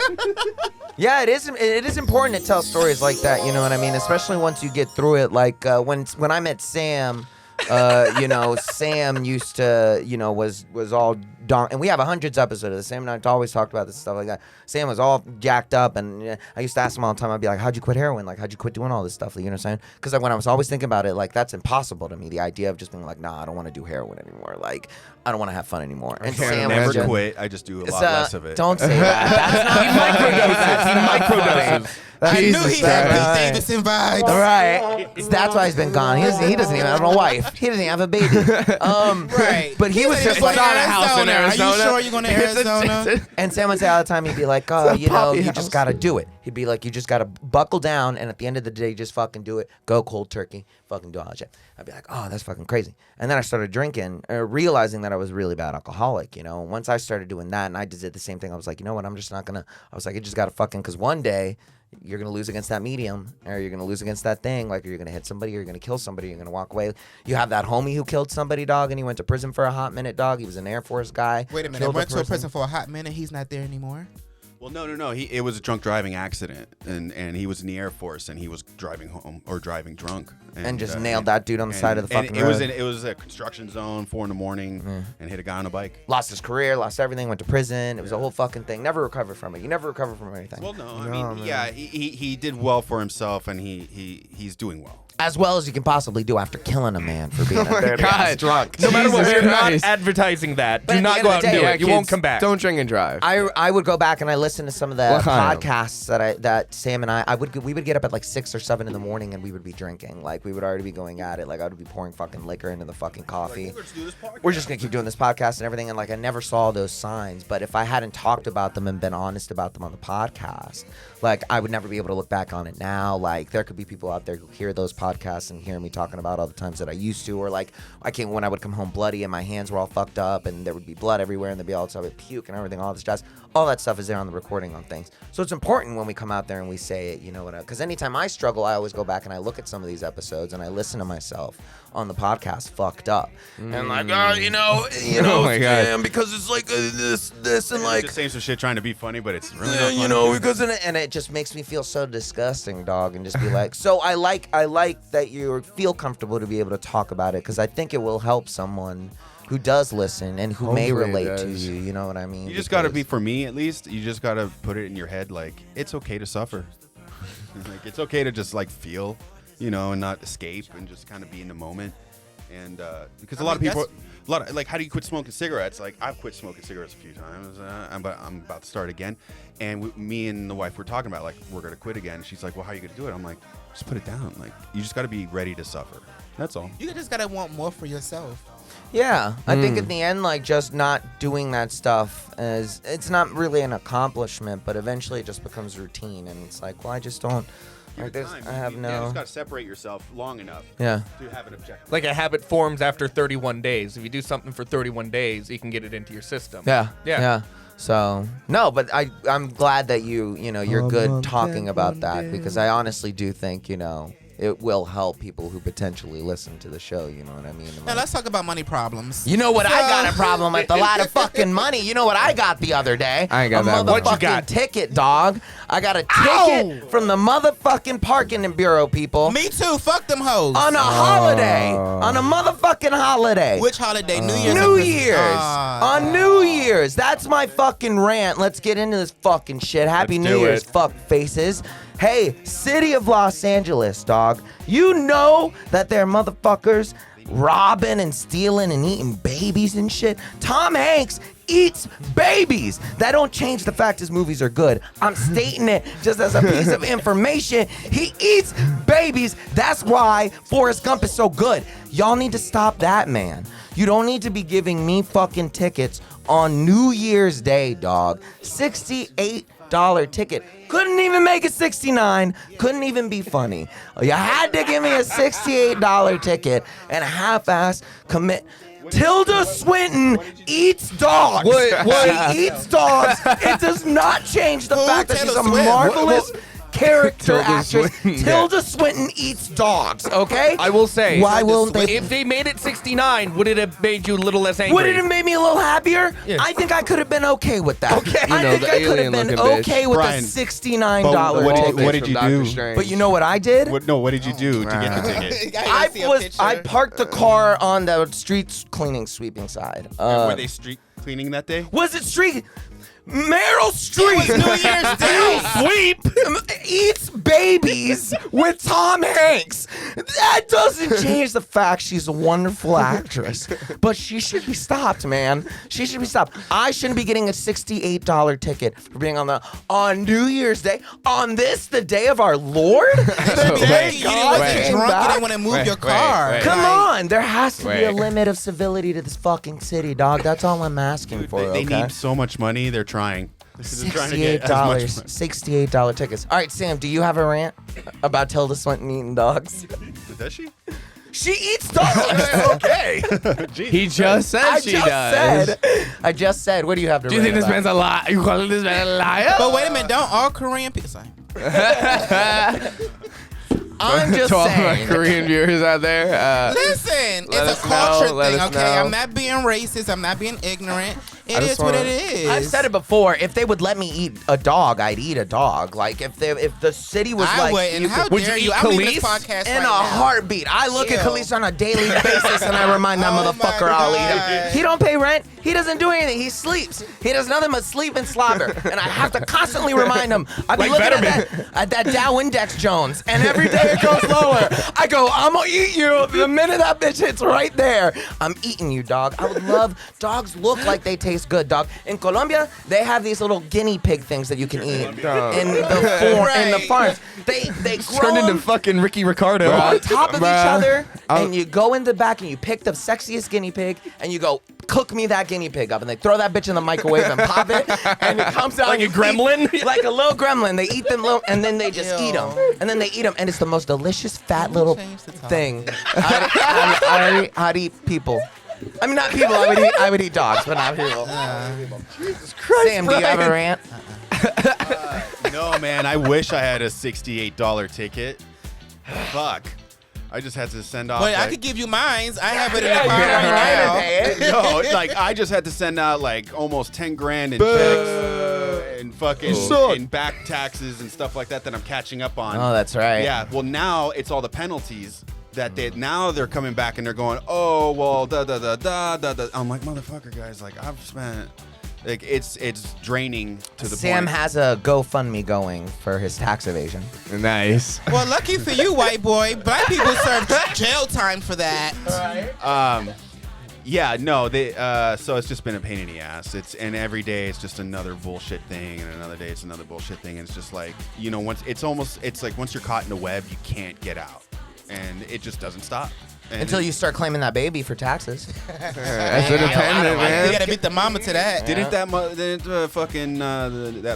S2: Yeah, it is important to tell stories like that, you know what I mean? Especially once you get through it. Like when I met Sam, you know, Sam used to, you know, was all and we have hundreds of episodes of this. Sam and I always talked about this stuff like that. Sam was all jacked up, and I used to ask him all the time. I'd be like, "How'd you quit heroin? Like, how'd you quit doing all this stuff?" You know what I'm saying? Because like, when I was always thinking about it, like that's impossible to me. The idea of just being like, "Nah, I don't want to do heroin anymore. Like, I don't want to have fun anymore." And Sam
S3: never
S2: was just,
S3: quit. I just do a lot less of it.
S2: Don't say that. That's not
S4: He microdoses.
S6: I knew
S5: Jesus
S6: he had
S2: Christ.
S6: Pete Davidson vibes.
S2: All right, that's why he's been gone. He doesn't even have a wife. He doesn't even have a baby.
S6: Right.
S2: But he was just like,
S5: not a house in
S6: Are
S5: Arizona.
S6: you sure you're going to Arizona?
S2: and Sam would say all the time, he'd be like, "Oh,
S5: It's a
S2: you know,
S5: poppy
S2: you
S5: house.
S2: just gotta do it." He'd be like, "You just gotta buckle down, and at the end of the day, just fucking do it. Go cold turkey, fucking do all that shit." I'd be like, "Oh, that's fucking crazy." And then I started drinking, realizing that I was a really bad alcoholic. You know, once I started doing that, and I did the same thing, I was like, you know what? I'm just not gonna. I was like, I just gotta fucking, because one day you're gonna lose against that medium, or you're gonna lose against that thing. Like, you're gonna hit somebody, or you're gonna kill somebody, you're gonna walk away. You have that homie who killed somebody, dog, and he went to prison for a hot minute, dog. He was an Air Force guy.
S6: Wait a minute.
S2: killed
S6: Went to a
S2: person.
S6: prison for a hot minute. He's not there anymore.
S3: Well, no. It was a drunk driving accident, and he was in the Air Force, and he was driving home or driving drunk,
S2: And just nailed that dude on the side of the fucking
S3: it
S2: road.
S3: was it was a construction zone, 4 a.m, and hit a guy on a bike.
S2: Lost his career, lost everything, went to prison. It was a whole fucking thing. Never recovered from it. You never recover from anything.
S3: Well, no, I mean, yeah, he did well for himself, and he's doing well.
S2: As well as you can possibly do after killing a man for being a dirty ass
S5: God.
S2: drunk.
S4: No matter what,
S5: Jesus
S4: we're not
S5: Christ.
S4: advertising that.
S2: But
S4: Do
S2: at
S4: not
S2: the
S4: go
S2: end
S4: out
S2: of
S4: and
S2: the
S4: do
S2: day,
S4: it. You won't
S5: kids,
S4: come back.
S5: Don't drink and drive.
S2: I would go back and I listen to some of the
S5: What kind?
S2: podcasts that we would get up at like 6 or 7 in the morning and we would be drinking. Like, we would already be going at it. Like, I would be pouring fucking liquor into the fucking coffee. We're just gonna keep doing this podcast and everything. And like, I never saw those signs. But if I hadn't talked about them and been honest about them on the podcast, like, I would never be able to look back on it now. Like, there could be people out there who hear those podcasts and hear me talking about all the times that I used to, or like, when I would come home bloody and my hands were all fucked up and there would be blood everywhere and there'd be all this stuff, puke and everything, all this jazz. All that stuff is there on the recording on things. So it's important when we come out there and we say it, you know what? Because anytime I struggle, I always go back and I look at some of these episodes and I listen to myself on the podcast fucked up. And like, you know,
S5: Oh my God.
S2: damn, because it's like this and like,
S3: Just saying some shit trying to be funny, but it's really not funny.
S2: you know, because and it just makes me feel so disgusting, dog, and just be like, so I like that you feel comfortable to be able to talk about it, because I think it will help someone who does listen and who may
S5: Hopefully it
S2: relate to
S5: does.
S2: you. You know what I mean?
S3: You just gotta be,
S2: Because-
S3: for me at least, you just gotta put it in your head like it's okay to suffer. Like, it's okay to just like feel, you know, and not escape and just kind of be in the moment. And because a lot of people, like, how do you quit smoking cigarettes? Like, I've quit smoking cigarettes a few times, but I'm about to start again. And me and the wife were talking about, like, we're gonna quit again. She's like, well, how are you gonna do it? I'm like, just put it down. Like, you just gotta be ready to suffer. That's all.
S6: You just gotta want more for yourself.
S2: Yeah, I think at the end, like, just not doing that stuff is, it's not really an accomplishment, but eventually it just becomes routine, and it's like, well, I just don't. Like, there's, I have
S3: You
S2: no.
S3: just gotta separate yourself long enough
S2: Yeah.
S3: to have an objective.
S4: Like, a habit forms after 31 days. If you do something for 31 days, you can get it into your system.
S2: Yeah.
S4: Yeah.
S2: Yeah. So no, but I'm glad that you're good talking about that, because I honestly do think, you know, it will help people who potentially listen to the show. You know what I mean? And
S6: Now
S2: like,
S6: let's talk about money problems.
S2: you know what I got a problem with? A lot of fucking money. You know what I got the other day?
S5: I ain't got
S2: a
S5: that much.
S2: motherfucking
S4: What you got?
S2: ticket, dog. I got a ticket from the motherfucking parking bureau people
S6: Me too. Fuck them hoes.
S2: on a holiday. On a motherfucking holiday.
S6: Which holiday? New Year's.
S2: New
S6: or Christmas?
S2: Year's. On New Year's. That's my fucking rant. Let's get into this fucking shit. Happy
S4: Let's
S2: New
S4: do
S2: Year's,
S4: it.
S2: fuck faces. Hey, city of Los Angeles, dog. You know that they're motherfuckers robbing and stealing and eating babies and shit. Tom Hanks eats babies. That don't change the fact his movies are good. I'm stating it just as a piece of information. He eats babies. That's why Forrest Gump is so good. Y'all need to stop that, man. You don't need to be giving me fucking tickets on New Year's Day, dog. $68 ticket. Couldn't even make it 69. Couldn't even be funny. You had to give me a $68 ticket and a half-ass commit. Tilda Swinton eats dogs. She eats dogs. It does not change the fact that she's
S6: Taylor
S2: a
S6: Swift?
S2: marvelous character
S5: Tilda
S2: actress.
S5: Swinton.
S2: Tilda Swinton eats dogs, okay?
S4: I will say,
S2: Why won't they?
S4: if they made it 69, would it have made you a little less angry?
S2: Would it have made me a little happier?
S4: Yeah.
S2: I think I could have been okay with that.
S4: Okay.
S2: I
S5: You know,
S2: think
S5: the
S2: I could have been
S5: alien-looking bitch.
S2: okay with
S3: Bryan,
S2: a $69
S3: but what
S2: ticket.
S3: what did you do?
S2: But you know what I did?
S3: What did you do to get the ticket?
S2: I parked the car on the street cleaning sweeping side.
S3: Were they street cleaning that day?
S2: Was it street? Meryl Streep.
S6: It was New Year's Day.
S4: Sweep.
S2: Eats babies with Tom Hanks. That doesn't change the fact she's a wonderful actress. But she should be stopped, man. She should be stopped. I shouldn't be getting a $68 ticket for being on New Year's Day. On this, the day of our Lord?
S6: You didn't wasn't drunk. You didn't want to move your car.
S5: wait.
S2: Come on. There has to be a
S5: Wait.
S2: limit of civility to this fucking city, dog. That's all I'm asking for,
S3: They
S2: okay?
S3: need so much money. They're trying. They're trying to get as much
S2: $68. $68 tickets. All right, Sam, do you have a rant about Tilda Swinton eating dogs?
S3: Does she?
S2: She eats dogs. Okay.
S5: He just said she does.
S2: I just said. What do you have to
S5: Do you think
S2: rant
S5: this man's a liar? You calling this man a liar?
S6: But wait a minute, don't all Korean people? Sorry.
S2: I'm just
S5: to all my
S2: saying.
S5: Korean viewers out there.
S6: Listen,
S5: let
S6: it's
S5: us
S6: a culture
S5: know, let
S6: thing,
S5: us
S6: okay?
S5: know.
S6: I'm not being racist. I'm not being ignorant. It
S5: just
S6: is what
S5: wanna-
S6: it is.
S2: I've said it before. If they would let me eat a dog, I'd eat a dog. Like if the city was
S6: I
S2: like,
S6: wouldn't. How
S4: would you
S6: dare
S4: eat
S6: you? I'm leaving this
S4: Khalees?
S6: podcast
S2: in
S6: right
S2: a
S6: now.
S2: heartbeat. I look at
S6: Ew.
S2: Khalees on a daily basis and I remind that
S6: Oh my
S2: motherfucker I'll eat
S6: God.
S2: him. He don't pay rent. He doesn't do anything. He sleeps. He does nothing but sleep and slobber. And I have to constantly remind him. I be
S4: Like
S2: looking at that Dow Index Jones, and every day it goes lower. I go, I'm gonna eat you. The minute that bitch hits right there, I'm eating you, dog. I would love, dogs look like they taste good, dog. In Colombia, they have these little guinea pig things that you can eat in the farms. They grow
S4: Turned into
S2: them
S4: fucking Ricky Ricardo.
S2: on top of each
S5: Bruh.
S2: other, and you go in the back and you pick the sexiest guinea pig, and you go, cook me that guinea pig up, and they throw that bitch in the microwave and pop it, and it comes out
S4: Like
S2: and
S4: a
S2: you
S4: gremlin?
S2: eat- like a little gremlin. They eat them, and then they just eat them, and then they eat them, and it's the most delicious fat little
S6: Change the topic.
S2: thing. I'd eat people. I mean, not people. I would eat dogs, but not people. Sam, do you have a rant?
S3: No, man. I wish I had a $68 ticket. Fuck. I just had to send off.
S6: But I
S3: like-
S6: could give you mines. I have it in the car right now.
S3: No, like I just had to send out like almost 10 grand in checks and fucking and back taxes and stuff like that I'm catching up on.
S2: Oh, that's right.
S3: Yeah. Well, now it's all the penalties that now they're coming back and they're going, oh well, da da da da da da. I'm like, motherfucker, guys. Like I've spent. Like it's draining to the
S2: Sam
S3: point.
S2: has a GoFundMe going for his tax evasion.
S5: Nice.
S6: Well, lucky for you, white boy. Black people serve jail time for that.
S3: Yeah, no, they so it's just been a pain in the ass. And every day it's just another bullshit thing, and another day it's another bullshit thing. And it's just like, you know, once like once you're caught in a web, you can't get out, and it just doesn't stop. And
S2: Until you start claiming that baby for taxes.
S5: As a dependent,
S6: You
S5: man.
S6: gotta beat the mama to that.
S3: didn't that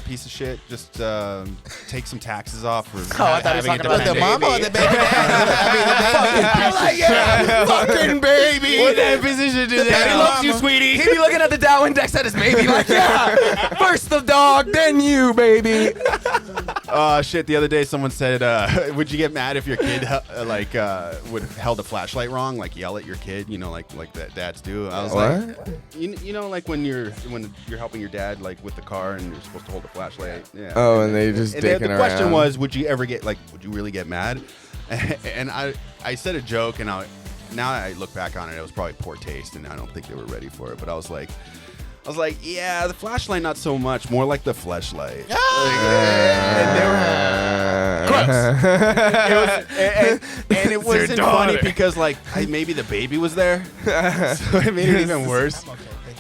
S3: piece of shit just take some taxes off for
S2: I thought he was
S3: having a
S2: talking about
S6: The
S3: dependent
S6: mama or
S3: baby?
S6: the baby daddy?
S2: Fucking baby.
S5: What that position do
S6: Daddy
S5: that?
S6: loves you,
S2: Sweetie. He'd be looking at the Dow Index at his baby like, yeah, first the dog, then you, baby.
S3: Shit, the other day someone said, would you get mad if your kid would held a flashlight wrong, like yell at your kid, you know, like that dads do? I was like, you know, like when you're helping your dad like with the car and you're supposed to hold the flashlight. Yeah.
S5: Oh, and they just
S3: And
S5: dicking
S3: the question
S5: around.
S3: was, would you ever get would you really get mad? And I said a joke, and now I look back on it, it was probably poor taste, and I don't think they were ready for it. But I was like, yeah, the flashlight not so much, more like the fleshlight. And they were and it wasn't funny because maybe the baby was there, so it made it even worse.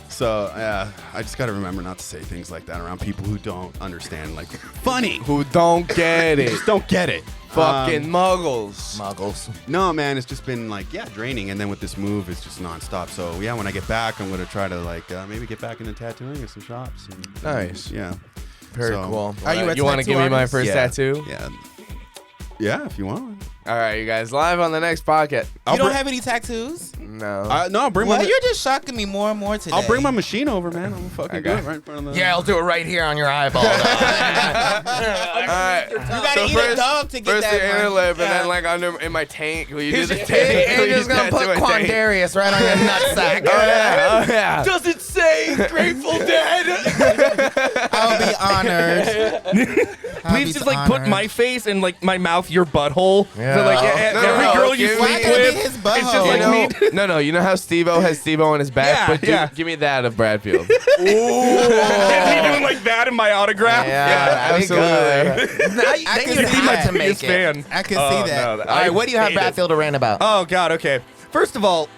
S3: So yeah, I just gotta remember not to say things like that around people who don't understand. Like funny,
S5: Who don't get it.
S3: just don't get it.
S5: Fucking muggles.
S2: Muggles.
S3: No, man, it's just been draining, and then with this move, it's just nonstop. So yeah, when I get back, I'm gonna try to maybe get back into tattooing at some shops. And,
S5: Nice.
S3: Yeah.
S5: Very
S3: So-
S5: cool.
S6: Are you a
S5: You want to
S6: tattoo
S5: give me my
S6: artist?
S5: first
S3: Yeah.
S5: tattoo?
S3: Yeah, if you want.
S5: All right, you guys. Live on the next podcast.
S6: You don't have any tattoos?
S5: No.
S3: No, I'll bring
S6: Well,
S3: my.
S6: you're just shocking me more and more today.
S3: I'll bring my machine over, man. I'll fucking do
S5: Okay.
S3: it right in front of the.
S2: Yeah, I'll do it right here on your eyeball.
S5: All right.
S6: You gotta eat a dog to get
S5: First
S6: that
S5: the inner
S6: one.
S5: lip,
S6: Yeah.
S5: and then in my tank. Will you do the tank?
S2: And
S5: Will
S2: you're
S5: you
S2: just gonna put
S5: tattoo my tank?
S2: Quan'Darius right on your nutsack.
S5: Oh yeah.
S2: Does it say Grateful Dead?
S6: I'll be be honored.
S4: Please just like put my face and like my mouth your butthole.
S5: Yeah.
S4: So like every girl you
S5: give
S6: Why
S4: sleep
S6: gotta be
S4: with,
S6: his
S4: it's
S6: butthole?
S4: just like me.
S5: No, you know how Steve-O has Steve-O on his back?
S4: Yeah,
S5: but
S4: yeah.
S5: give me that of Bradfield.
S4: Is he doing like that in my autograph?
S2: that'd be good. Now you-
S6: I
S2: then
S6: can
S2: you'd
S6: see
S2: have
S6: that.
S2: to make
S4: Biggest
S2: it.
S4: fan.
S6: I can
S4: Oh,
S6: see that.
S4: no,
S2: All right, what do you have
S4: hate it.
S2: Bradfield to rant about?
S4: Oh God. Okay. First of all,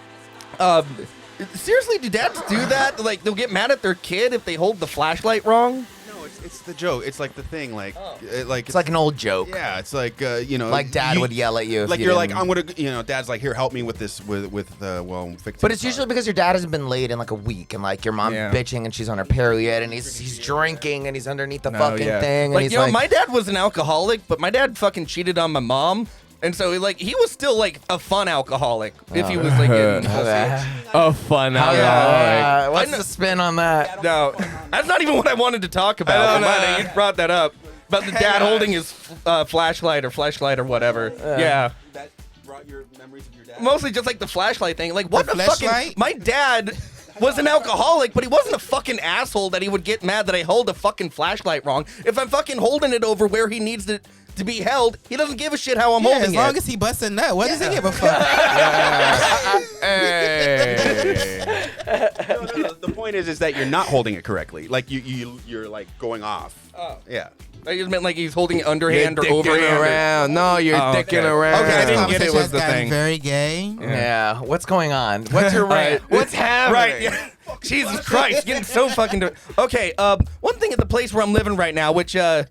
S4: seriously, do dads do that? Like they'll get mad at their kid if they hold the flashlight wrong?
S3: No, it's the joke. It's like the thing. Like,
S2: It's like an old joke.
S3: yeah. It's like you know,
S2: Like dad would yell at you. If
S3: Like
S2: you
S3: you're like,
S2: didn't-
S3: I'm gonna, you know, dad's like, here, help me with this, with well, fixing.
S2: But
S3: the
S2: it's
S3: car."
S2: usually because your dad hasn't been laid in like a week, and like your mom
S4: Yeah.
S2: bitching, and she's on her period, and he's drinking, and he's underneath the fucking thing, and
S4: Like
S2: he's
S4: you know,
S2: like,
S4: my dad was an alcoholic, but my dad fucking cheated on my mom. And so, like, he was still, like, a fun alcoholic if he was, like, getting pussy.
S5: Oh, fun.
S2: what's the spin on that?
S4: No, that's not even what I wanted to talk about.
S5: know.
S4: But you brought that up. About the dad holding his flashlight or whatever. Yeah.
S3: That brought your memories of your dad.
S4: Mostly just, like, the flashlight thing. Like, what
S6: The
S4: the fucking...
S6: flashlight?
S4: My dad was an alcoholic, but he wasn't a fucking asshole that he would get mad that I hold a fucking flashlight wrong. If I'm fucking holding it over where he needs it to be held, he doesn't give a shit how I'm
S6: Yeah,
S4: holding
S6: as long
S4: it.
S6: as he busts a nut, what does he give a fuck?
S5: Hey.
S3: No, the point is that you're not holding it correctly. Like you're like going off.
S4: Oh.
S3: Yeah.
S4: I just meant like he's holding it underhand or
S5: You're dicking
S4: overhand.
S5: around. No, you're
S4: Oh,
S5: dicking
S4: okay.
S5: around.
S4: Okay, I didn't get it
S6: Conversation
S4: was
S6: has
S4: the
S6: gotten
S4: thing.
S6: very gay.
S2: Yeah, what's going on? What's your rant?
S5: What's happening?
S4: Right, yeah. Jesus Christ, getting so fucking... Okay, one thing at the place where I'm living right now, which, one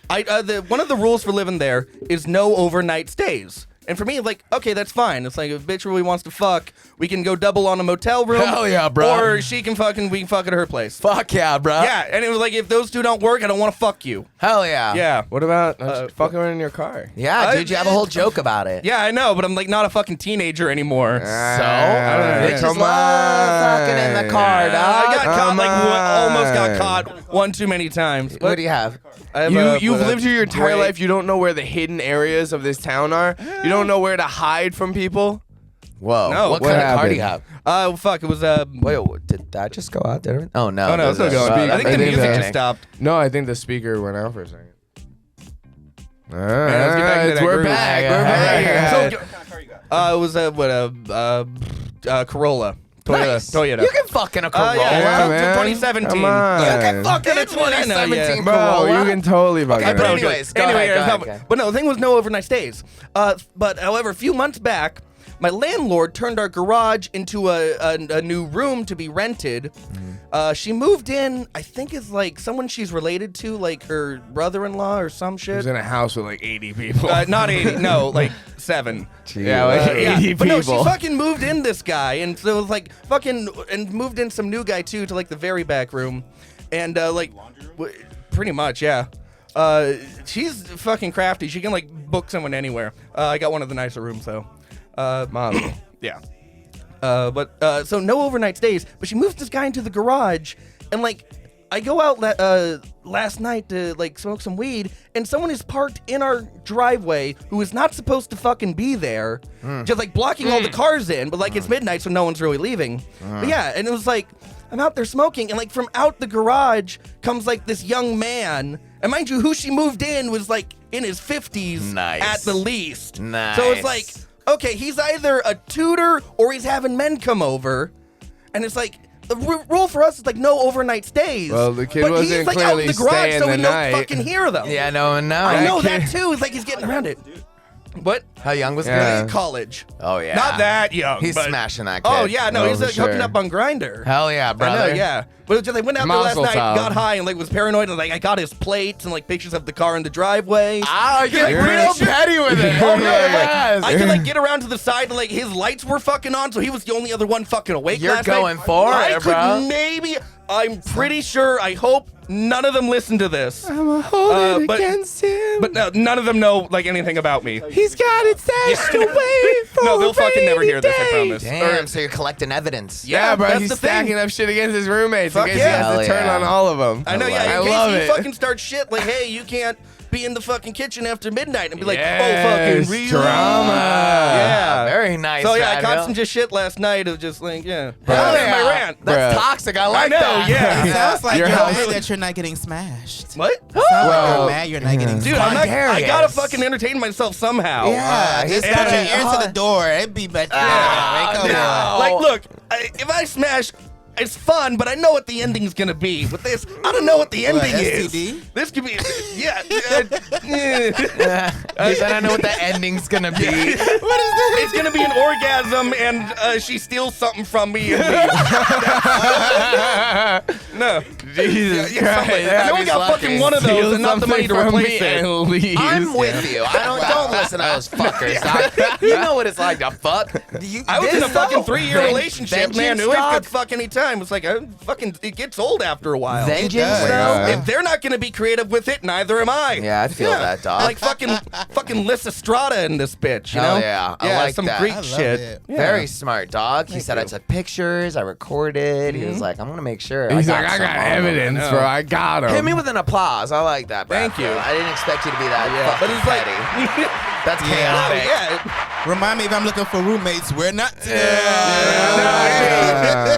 S4: of the rules for living there is no overnight stays. And for me, like, okay, that's fine. It's like if a bitch really wants to fuck, we can go double on a motel room.
S2: Hell yeah, bro.
S4: Or we can fuck at her place.
S2: Fuck yeah, bro.
S4: Yeah, and it was like, if those two don't work, I don't want to fuck you.
S2: Hell yeah.
S4: Yeah.
S5: What about fucking her in your car?
S2: Yeah, dude, you have a whole joke about it.
S4: Yeah, I know, but I'm like not a fucking teenager anymore.
S2: So?
S4: Bitches
S2: Bitches love fucking in the car, dog.
S4: I got caught,
S5: Come
S4: almost got
S5: on.
S4: caught one too many times.
S2: What do you have?
S4: I have
S5: You've
S4: a
S5: lived here your entire
S4: great-
S5: life. You don't know where the hidden areas of this town are. You don't know where to hide from people.
S2: Whoa.
S4: No,
S2: what
S4: what
S2: kind of car do you
S5: happened?
S2: have?
S4: Fuck, it was
S2: Wait, did that just go out there? Oh, no.
S4: Oh no, it's still
S2: there's
S4: going.
S2: a-
S4: I think the
S5: I think
S4: music
S5: that-
S4: just stopped.
S5: No, I think the speaker went out for a second.
S4: let's get back into that
S5: we're
S4: groove.
S5: back.
S2: Yeah,
S5: We're
S2: yeah,
S5: back.
S4: So, it was Corolla.
S2: Nice.
S4: Toyota.
S2: You can fucking a Corolla.
S5: Yeah, man.
S4: 2017.
S5: Come on.
S4: You can fucking a
S2: 2017
S5: Bro,
S2: Corolla.
S5: you can totally fucking.
S2: Okay, but
S5: do it.
S2: anyways, go ahead.
S4: But no, the thing was no overnight stays. But however, a few months back, my landlord turned our garage into a new room to be rented. She moved in, I think it's like someone she's related to, like her brother-in-law or some
S5: He was
S4: shit.
S5: in a house with like 80 people.
S4: Not 80, no, like 7.
S5: Yeah, like 80
S4: But no, she
S5: people.
S4: fucking moved in this guy, and so it was like fucking, and moved in some new guy too to like the very back room, and pretty much, yeah. She's fucking crafty. She can like book someone anywhere. I got one of the nicer rooms though.
S5: Mom.
S4: Yeah. So no overnight stays, but she moves this guy into the garage, and like I go out last night to like smoke some weed, and someone is parked in our driveway who is not supposed to fucking be there, just like blocking all the cars in, but like it's midnight, so no one's really leaving. But yeah, and it was like I'm out there smoking, and like from out the garage comes like this young man, and mind you, who she moved in was like in his 50s
S2: Nice.
S4: at the least.
S2: Nice.
S4: So it's like, okay, he's either a tutor or he's having men come over, and it's like the rule for us is like no overnight stays.
S5: Well, the kid
S4: but
S5: wasn't
S4: he's like out in
S5: clearly
S4: the garage,
S5: staying
S4: so we
S5: the
S4: don't
S5: night.
S4: fucking hear them.
S2: Yeah, no,
S4: I know
S5: kid-
S4: that too. It's like he's getting around it. What?
S2: How young was
S5: Yeah.
S2: the guy?
S4: College.
S2: Oh, yeah.
S4: Not that young.
S2: He's
S4: but-
S2: smashing that kid.
S4: Oh yeah, no,
S5: Oh,
S4: he's
S5: for
S4: like hooking
S5: sure.
S4: up on Grindr.
S2: Hell yeah, brother.
S4: I know, yeah. But it was just, I went out there last
S5: Mazel
S4: night,
S5: tov.
S4: got high, and like was paranoid, and like I got his plates and like pictures of the car in the driveway.
S2: Oh, you're
S4: Like,
S2: real
S4: really sure-
S2: petty with it.
S4: Oh no!
S2: Yes.
S4: Like, I could like get around to the side, and like his lights were fucking on, so he was the only other one fucking awake.
S2: You're
S4: last
S2: going
S4: night.
S2: for
S4: I
S2: it,
S4: could
S2: bro.
S4: Maybe. I'm pretty sure. I hope none of them listen to this.
S5: I'm holding
S4: but-
S5: against him.
S4: But no, none of them know like anything about me.
S5: He's got it stashed away for
S4: No, they'll
S5: a
S4: fucking never
S5: rainy
S4: hear this. I
S5: day.
S4: promise.
S2: Damn, so you're collecting evidence.
S5: Yeah, bro,
S4: that's
S5: he's
S4: the thing.
S5: stacking up shit against his roommates
S4: Fuck
S5: in case
S4: yeah.
S5: he has
S2: Hell
S5: to turn
S2: yeah.
S5: on all of them.
S4: I know,
S2: I
S4: yeah.
S5: I
S4: In case
S5: love
S4: he
S5: it.
S4: fucking starts shit like, hey, you can't be in the fucking kitchen after midnight and be like,
S5: Yes,
S4: oh, fucking really?
S5: drama.
S4: Yeah.
S2: Very nice.
S4: So, yeah, I caught
S2: Bradfield.
S4: some just shit last night of just like, yeah.
S2: Hell
S4: That's my
S2: yeah.
S4: rant.
S2: That's
S5: Bruh.
S2: toxic. I like
S4: know,
S2: that.
S4: yeah.
S6: It sounds like
S5: Your
S6: you're
S5: house-
S6: mad that you're not getting smashed.
S4: What?
S6: Sounds like
S5: Well,
S6: you're mad you're not getting
S4: Dude,
S6: smashed.
S4: I'm not, I
S2: Quan'Darius.
S4: gotta fucking entertain myself somehow.
S6: Yeah, just put your ear to the door. It'd be better. Come on.
S4: Like, look, if I smash, it's fun, but I know what the ending's gonna be. With this, I don't know what the ending is.
S6: STD?
S4: This could be, yeah.
S2: He said, I know what the ending's gonna be.
S6: What is this?
S4: It's gonna be an orgasm, and she steals something from me and leaves. No.
S5: Jesus
S4: Yeah,
S5: Christ.
S4: I know we got fucking one of those and not the money to replace it.
S2: I'm with you. Don't listen to those fuckers. You know what it's like to fuck.
S4: I was in a fucking 3-year
S2: Ven-
S4: relationship, man.
S2: vengeance,
S4: Who
S2: dog?
S4: could fuck any time? It's like, it gets old after a while.
S2: Vengeance,
S6: does.
S2: though.
S4: If they're not gonna be creative with it, neither am I.
S2: Yeah, I feel that, dog.
S4: Like fucking Lysistrata in this bitch, you
S2: Hell
S4: know?
S2: yeah, I like
S4: some
S2: that.
S4: Greek
S6: I love
S4: shit.
S6: it.
S4: Yeah.
S2: Very smart, dog. He said, I took pictures, I recorded. He was like, I'm gonna make sure.
S5: He's like, I
S2: some
S5: got
S2: on them."
S5: evidence, bro. I got him.
S2: Hit me with an applause. I like that.
S4: Thank you.
S2: Bradfield. I didn't expect you to be that.
S4: Yeah, but it's like,
S2: petty. That's
S4: oh,
S2: chaotic.
S4: yeah.
S6: Remind me if I'm looking for roommates. We're not together.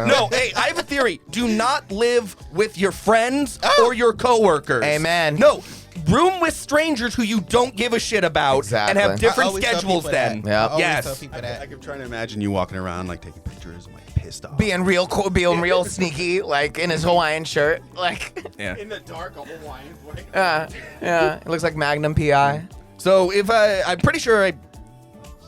S4: No, hey, I have a theory. Do not live with your friends or your coworkers.
S2: Amen.
S4: No, room with strangers who you don't give a shit about and have
S2: Exactly.
S4: different
S6: I always tell
S4: schedules
S6: people
S4: then.
S6: that.
S2: Yep.
S6: I always
S4: Yes.
S6: tell people that.
S3: Like I'm trying to imagine you walking around like taking pictures, like pissed off.
S2: Being real cool, being real sneaky, like in his Hawaiian shirt. Like,
S3: in the dark, a Hawaiian way.
S2: yeah. It looks like Magnum PI.
S4: So if I'm pretty sure I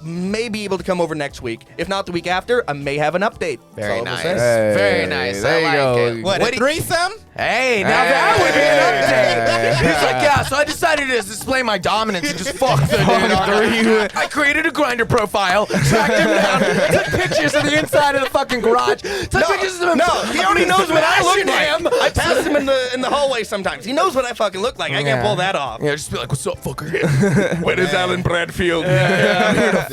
S4: may be able to come over next week. If not the week after, I may have an update.
S2: Very
S4: That's all I'm
S2: nice.
S4: gonna say.
S2: Very nice.
S5: there
S2: I
S5: you
S2: like
S5: go.
S2: it.
S6: What,
S2: What
S6: a
S2: do you-
S6: threesome?
S2: Hey, now that would be an update. He's like, yeah, so I decided to display my dominance and just fuck the dude. I created a Grindr profile, tracked him down, took pictures of the inside of the fucking garage, took pictures of him.
S4: No, he already knows what I look
S2: smashing
S4: like. I pass him in the hallway sometimes. He knows what I fucking look like. I can't pull that off.
S2: Yeah, just be like, what's up, fucker?
S4: Where is Alan Bradfield?
S6: Yeah.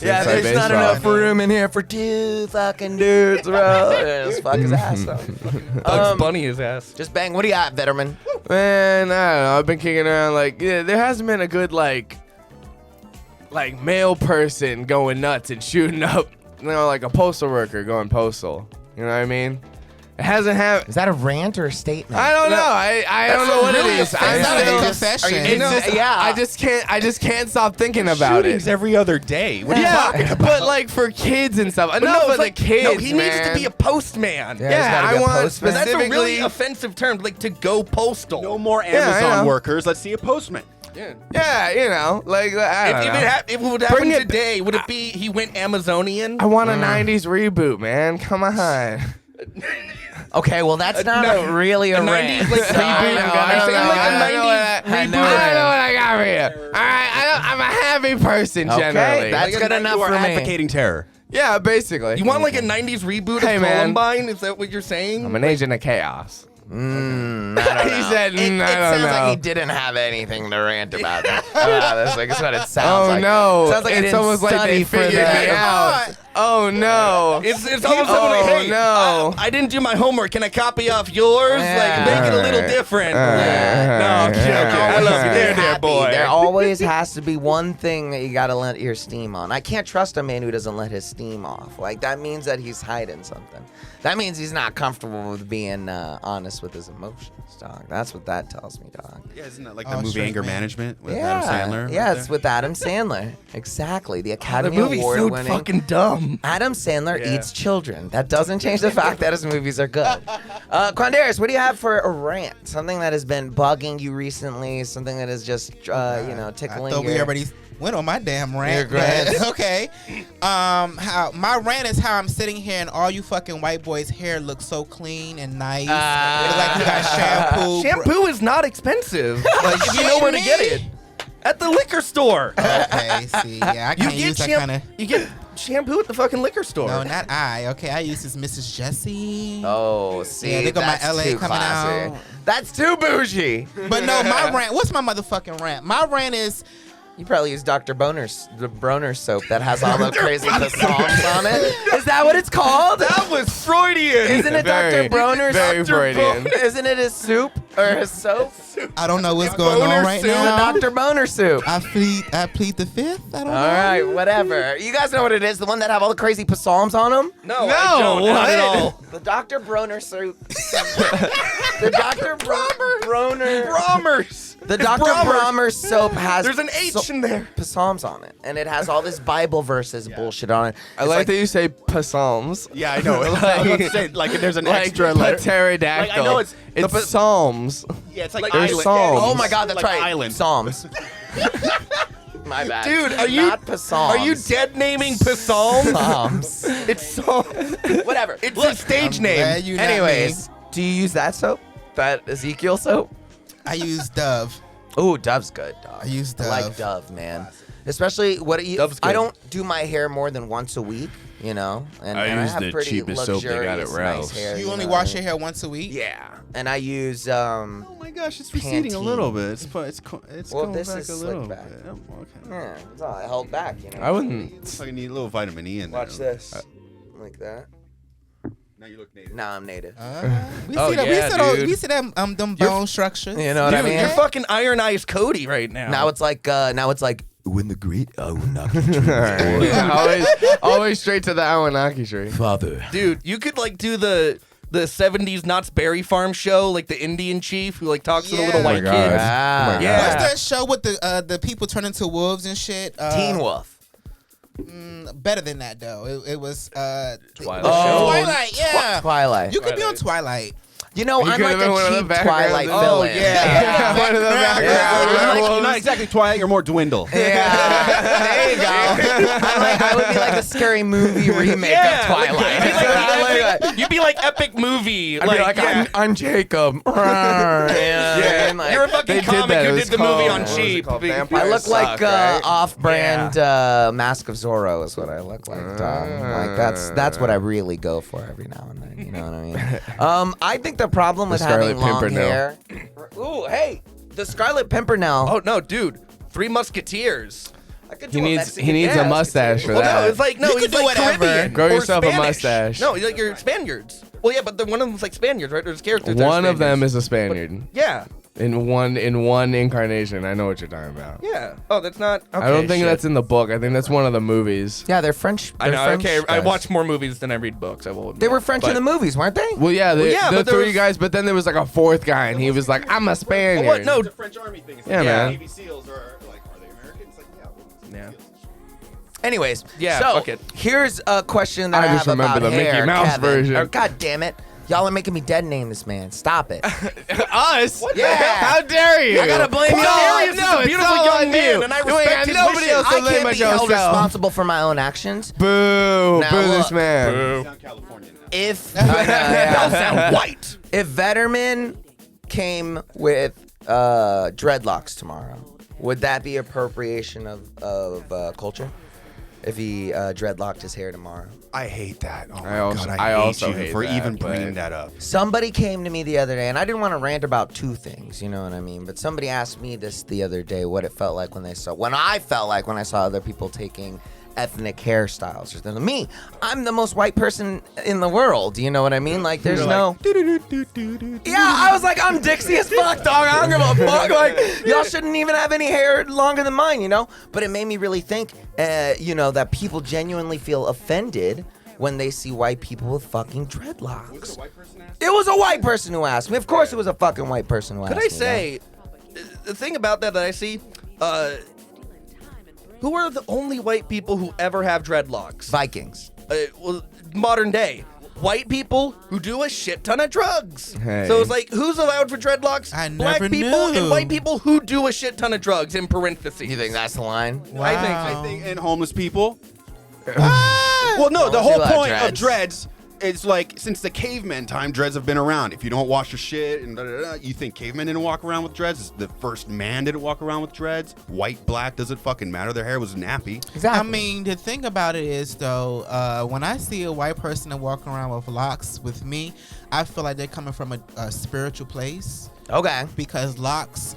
S2: Yeah, there's not enough room in here for 2 fucking dudes, bro. Yeah, just fuck his ass up.
S4: Bugs Bunny his ass.
S2: Just bang. What do you got, Vetterman?
S5: Man, I don't know. I've been kicking around like, yeah, there hasn't been a good like male person going nuts and shooting up, like a postal worker going postal. You know what I mean? It hasn't happened.
S2: Is that a rant or a statement?
S5: I don't know. I don't know what it is. I
S6: It's not a
S5: still-
S6: confession.
S5: it's just,
S2: Yeah.
S5: I just can't stop thinking about it.
S3: Shootings every other day. What are you talking
S5: Yeah,
S3: about?
S5: but like for kids and stuff.
S4: But
S5: Enough
S4: it's
S5: of the kids,
S4: no, he needs to
S5: man.
S4: be a postman.
S2: Yeah, he's
S5: Yeah,
S2: gotta be
S5: I
S2: a
S5: want
S2: postman.
S4: That's a really
S5: specifically.
S4: offensive term, like to go postal.
S3: No more
S5: I
S3: Amazon
S5: know.
S3: workers. Let's see a postman.
S5: Yeah, you know, like I don't know.
S4: If it would happen
S5: Bring it-
S4: today, would it be he went Amazonian?
S5: I want a '90s reboot, man. Come on.
S2: Okay, well, that's not really a rant.
S4: 90s, like,
S2: So
S4: reboot.
S2: I know,
S4: Are you
S2: I
S4: saying
S2: know,
S4: like a
S2: I know
S4: 90s
S2: what I
S5: I
S2: know.
S5: know what I got for you. All right, I'm a happy person
S2: Okay,
S5: generally.
S2: that's good enough
S3: You are
S2: for me.
S3: advocating terror.
S5: Yeah, basically.
S4: You want like a 90s reboot
S5: Hey,
S4: of
S5: man.
S4: Columbine? Is that what you're saying?
S5: I'm an agent of chaos.
S2: I don't know.
S5: He said,
S2: it
S5: I don't
S2: sounds
S5: know.
S2: like he didn't have anything to rant about. That's like, that's what it sounds
S5: Oh
S2: like.
S5: no!
S2: Sounds like I
S5: it's
S2: didn't
S5: almost like
S2: study
S5: they
S2: for
S5: figured
S2: that.
S5: me out. Oh no!
S4: It's almost
S5: Oh,
S4: like, hey,
S5: no.
S4: I didn't do my homework. Can I copy off yours?
S2: Yeah.
S4: Like, make it a little different. No, I'm joking. I love you. There,
S2: Happy.
S4: boy.
S2: There always has to be one thing that you gotta let your steam on. I can't trust a man who doesn't let his steam off. Like, that means that he's hiding something. That means he's not comfortable with being honest with his emotions, dog. That's what that tells me, dog.
S3: Yeah, isn't that like
S6: Oh,
S3: the movie
S6: sure,
S3: Anger
S6: man.
S3: Management with
S2: Yeah,
S3: Adam Sandler?
S2: yeah,
S3: right
S2: it's
S3: there?
S2: with Adam Sandler. Exactly, the
S4: The
S2: Academy
S4: movie's
S2: Award
S4: so
S2: winning.
S4: fucking dumb.
S2: Adam Sandler
S4: Yeah.
S2: eats children. That doesn't change the fact that his movies are good. Quan'Darius, what do you have for a rant? Something that has been bugging you recently? Something that is just, tickling
S6: I thought we
S2: your...
S6: already went on my damn rant.
S2: Your rant.
S6: but- okay. How my rant is how I'm sitting here and all you fucking white boys' hair looks so clean and nice. It's like you got shampoo.
S4: Shampoo is not expensive. Like, if you know where to get it. At the liquor store.
S6: Okay, see, yeah, I
S4: You
S6: can't use
S4: get
S6: that kind of.
S4: you get shampoo at the fucking liquor store.
S6: No, not I. Okay, I use this Mrs. Jessie.
S2: Oh, see,
S6: Yeah, they got my
S2: that's
S6: LA
S2: too
S6: coming
S2: classy.
S6: out.
S2: That's too bougie.
S6: But no, my rant. What's my motherfucking rant? My rant is
S2: You probably use Dr. the Broner soap that has all the crazy songs on it. Is that what it's called?
S4: That was Freudian.
S2: Isn't it
S5: Very-
S2: Dr. Broner's
S5: very Freudian.
S2: Isn't it his soup or his soap?
S6: I don't know what's going on right
S2: The
S6: now.
S2: Dr. Boner soup.
S6: I plead the fifth. I don't know.
S2: All right, whatever. You guys know what it is? The one that have all the crazy psalms on them?
S4: No, I don't. Not at all.
S2: The Dr. Broner soup. The Dr. Broner.
S4: Bromers.
S2: The Dr. Bromer soap has
S4: There's an H in there.
S2: psalms on it, and it has all this Bible verses bullshit on it.
S5: I
S2: It's
S5: like that you say psalms.
S3: Yeah, I know. I was about to say, like, there's an
S5: Like
S3: extra letter.
S5: pterodactyl.
S3: Like, I know it's-
S5: it's psalms.
S3: Yeah, it's like
S5: There's
S3: island.
S5: psalms.
S2: Oh my God, that's
S3: Like
S2: right.
S3: island.
S2: Psalms. My bad.
S4: Dude, are you
S2: not psalms?
S4: Are you dead naming psalms?
S2: Psalms.
S4: It's psalms.
S2: Whatever.
S4: It's a stage name.
S6: Glad you not
S2: Anyways,
S6: me.
S2: do you use that soap? That Ezekiel soap?
S6: I use Dove.
S2: Oh, Dove's good, dog.
S6: I use
S2: I like
S6: Dove.
S2: Dove, man. Especially
S4: Dove's
S2: I
S4: good.
S2: don't do my hair more than once a week, you know, and I
S5: use
S2: have
S5: the
S2: pretty
S5: cheapest soap they got at
S2: luxurious, nice
S5: Ralph's.
S2: hair.
S6: You only
S2: know
S6: wash
S2: what I
S6: your
S2: mean?
S6: hair once a week?
S2: Yeah, and I use
S3: Oh my gosh, it's receding a little bit. It's
S2: Well,
S3: going
S2: this
S3: back
S2: is
S3: a
S2: slick
S3: little
S2: back.
S3: bit. Oh, okay.
S2: yeah, it's all I held back, you know.
S5: I wouldn't.
S3: I need a little vitamin E in there.
S2: Watch this, like that.
S3: Now you look native.
S2: Now I'm native.
S6: We
S4: Oh,
S6: see that.
S4: yeah,
S6: we
S4: dude.
S6: see them bone structures.
S2: You know what I
S4: Dude,
S2: mean?
S4: you're fucking Iron Eyes Cody right now.
S2: Now it's like when the great Anunnaki
S5: Always straight to the Awanaki tree.
S2: father.
S4: dude, you could like do the 70s Knott's Berry Farm show, like the Indian chief who like talks to the little
S6: Yeah.
S4: white
S5: Oh my God.
S4: kids.
S2: Ah.
S4: Yeah.
S6: What's that show with the people turn into wolves and shit?
S2: Teen Wolf.
S6: Better than that though. It was
S5: Twilight.
S6: Twilight. Yeah.
S2: Twilight.
S6: You could be on Twilight.
S2: You know,
S5: You
S2: I'm
S5: could've
S2: like
S5: been one of
S2: a
S5: the
S2: cheap
S5: background
S2: Twilight
S5: dancers.
S2: villain.
S5: Yeah, one of the background
S3: You're
S5: wolves.
S3: not exactly Twilight. You're more Dwindle.
S2: Yeah, there you go. I would be like a scary movie remake of Twilight.
S4: You'd be like epic movie.
S2: I'd be like,
S4: yeah.
S2: I'm Jacob.
S4: Yeah.
S2: Like,
S4: You're a fucking
S5: They did
S4: comic
S5: that.
S4: who
S5: It
S4: did
S5: was
S4: the movie
S5: called-
S4: on
S5: what was it
S4: cheap.
S5: called?
S4: Be-
S5: Vampire
S2: I look like
S5: Suck, right?
S2: off-brand Mask of Zorro is what I look like. Like that's what I really go for every now and then. You know what I mean? I think the problem with having
S5: Scarlet
S2: long
S5: Pimpernel.
S2: hair. Ooh, hey, the Scarlet Pimpernel.
S4: Oh no, dude! Three Musketeers.
S2: I could
S5: He
S2: do a
S5: needs
S2: Mexican
S5: he needs a
S2: dance.
S5: mustache for
S4: Well, no,
S5: that.
S4: it's like no,
S6: You could
S4: he's
S6: do
S4: like
S6: whatever.
S4: Caribbean.
S5: Grow
S4: or
S5: yourself a
S4: Spanish.
S5: mustache.
S4: No, like you're Spaniards. Well, yeah, but one of them's like Spaniards, right? There's characters. that are
S5: One of them
S4: Spaniards.
S5: is a Spaniard.
S4: Yeah,
S5: In one incarnation. I know what you're talking about.
S4: yeah. Oh, that's not. Okay,
S5: I don't think
S4: shit.
S5: that's in the book. I think that's one of the movies.
S2: Yeah, they're French.
S4: I know.
S2: French
S4: Okay, I
S2: guys.
S4: watch more movies than I read books. I will. Admit.
S2: They were French in
S4: But-
S2: the movies, weren't they?
S5: Well, yeah,
S4: yeah,
S5: the
S4: but there
S5: three
S4: was-
S5: guys, but then there was like a fourth guy, and he was like, "I'm a Spaniard."
S4: What? No.
S3: The French Army thing. It's
S5: Yeah,
S3: like,
S5: man.
S3: Navy SEAls are like, are they Americans? Like, yeah.
S4: Yeah.
S2: Anyways,
S4: Yeah,
S2: so
S4: fuck it.
S2: here's a question that I,
S5: I just
S2: have
S5: remember
S2: about
S5: the Mickey
S2: hair,
S5: Mouse
S2: Kevin.
S5: version.
S2: Or, God damn it. Y'all are making me dead name this man. Stop it.
S5: Us?
S2: the hell?
S5: How dare you?
S2: I gotta blame y'all.
S4: Quan'Darius is
S5: No,
S4: a
S5: it's
S4: beautiful
S5: all
S4: young
S5: on
S4: man,
S5: you.
S4: and I
S5: You ain't
S4: respect
S5: got
S4: his
S5: nobody
S4: wishes.
S5: else to
S2: I
S5: blame
S2: can't
S5: but
S2: be held
S5: yourself.
S2: responsible for my own actions.
S5: Boo!
S2: Now
S5: Boo
S2: look.
S5: this man.
S3: You sound Californian now.
S2: If yeah.
S4: Sound white.
S2: If Vetterman came with dreadlocks tomorrow, would that be appropriation of culture? If he dreadlocked his hair tomorrow?
S3: I hate that. Oh
S5: I also-
S3: God,
S5: I
S3: hate
S5: also
S3: you
S5: hate
S3: for
S5: that,
S3: even
S5: but-
S3: bringing that up.
S2: Somebody came to me the other day, and I didn't want to rant about two things, you know what I mean? But somebody asked me this the other day, what it felt like when I saw other people taking ethnic hairstyles. Or something. Me, I'm the most white person in the world, you know what I mean? Like, there's no... Yeah, I was like, I'm Dixie as fuck, dog. I don't give a fuck. Like, y'all shouldn't even have any hair longer than mine, you know? But it made me really think, you know, that people genuinely feel offended when they see white people with fucking dreadlocks. It was a white person who asked me. Of course it was a fucking white person who asked
S4: Could
S2: me.
S4: I say, the thing about that I see, who are the only white people who ever have dreadlocks?
S2: Vikings.
S4: Well, modern day. White people who do a shit ton of drugs.
S5: Hey.
S4: So it's like, who's allowed for dreadlocks?
S6: I
S4: Black
S6: never
S4: people
S6: knew.
S4: and white people who do a shit ton of drugs, in parentheses.
S2: You think that's the line?
S4: I
S3: I think, and homeless people.
S6: Ah!
S3: Well, no, the
S2: Don't
S3: whole
S2: do that,
S3: point of
S2: dreads.
S3: dreads is like since the caveman time, dreads have been around. If you don't wash your shit and you think cavemen didn't walk around with dreads? The first man didn't walk around with dreads. White, black, doesn't fucking matter. Their hair was nappy.
S2: Exactly.
S6: I mean, the thing about it is, though, when I see a white person that walk around with locks with me, I feel like they're coming from a spiritual place
S2: Okay.
S6: because locks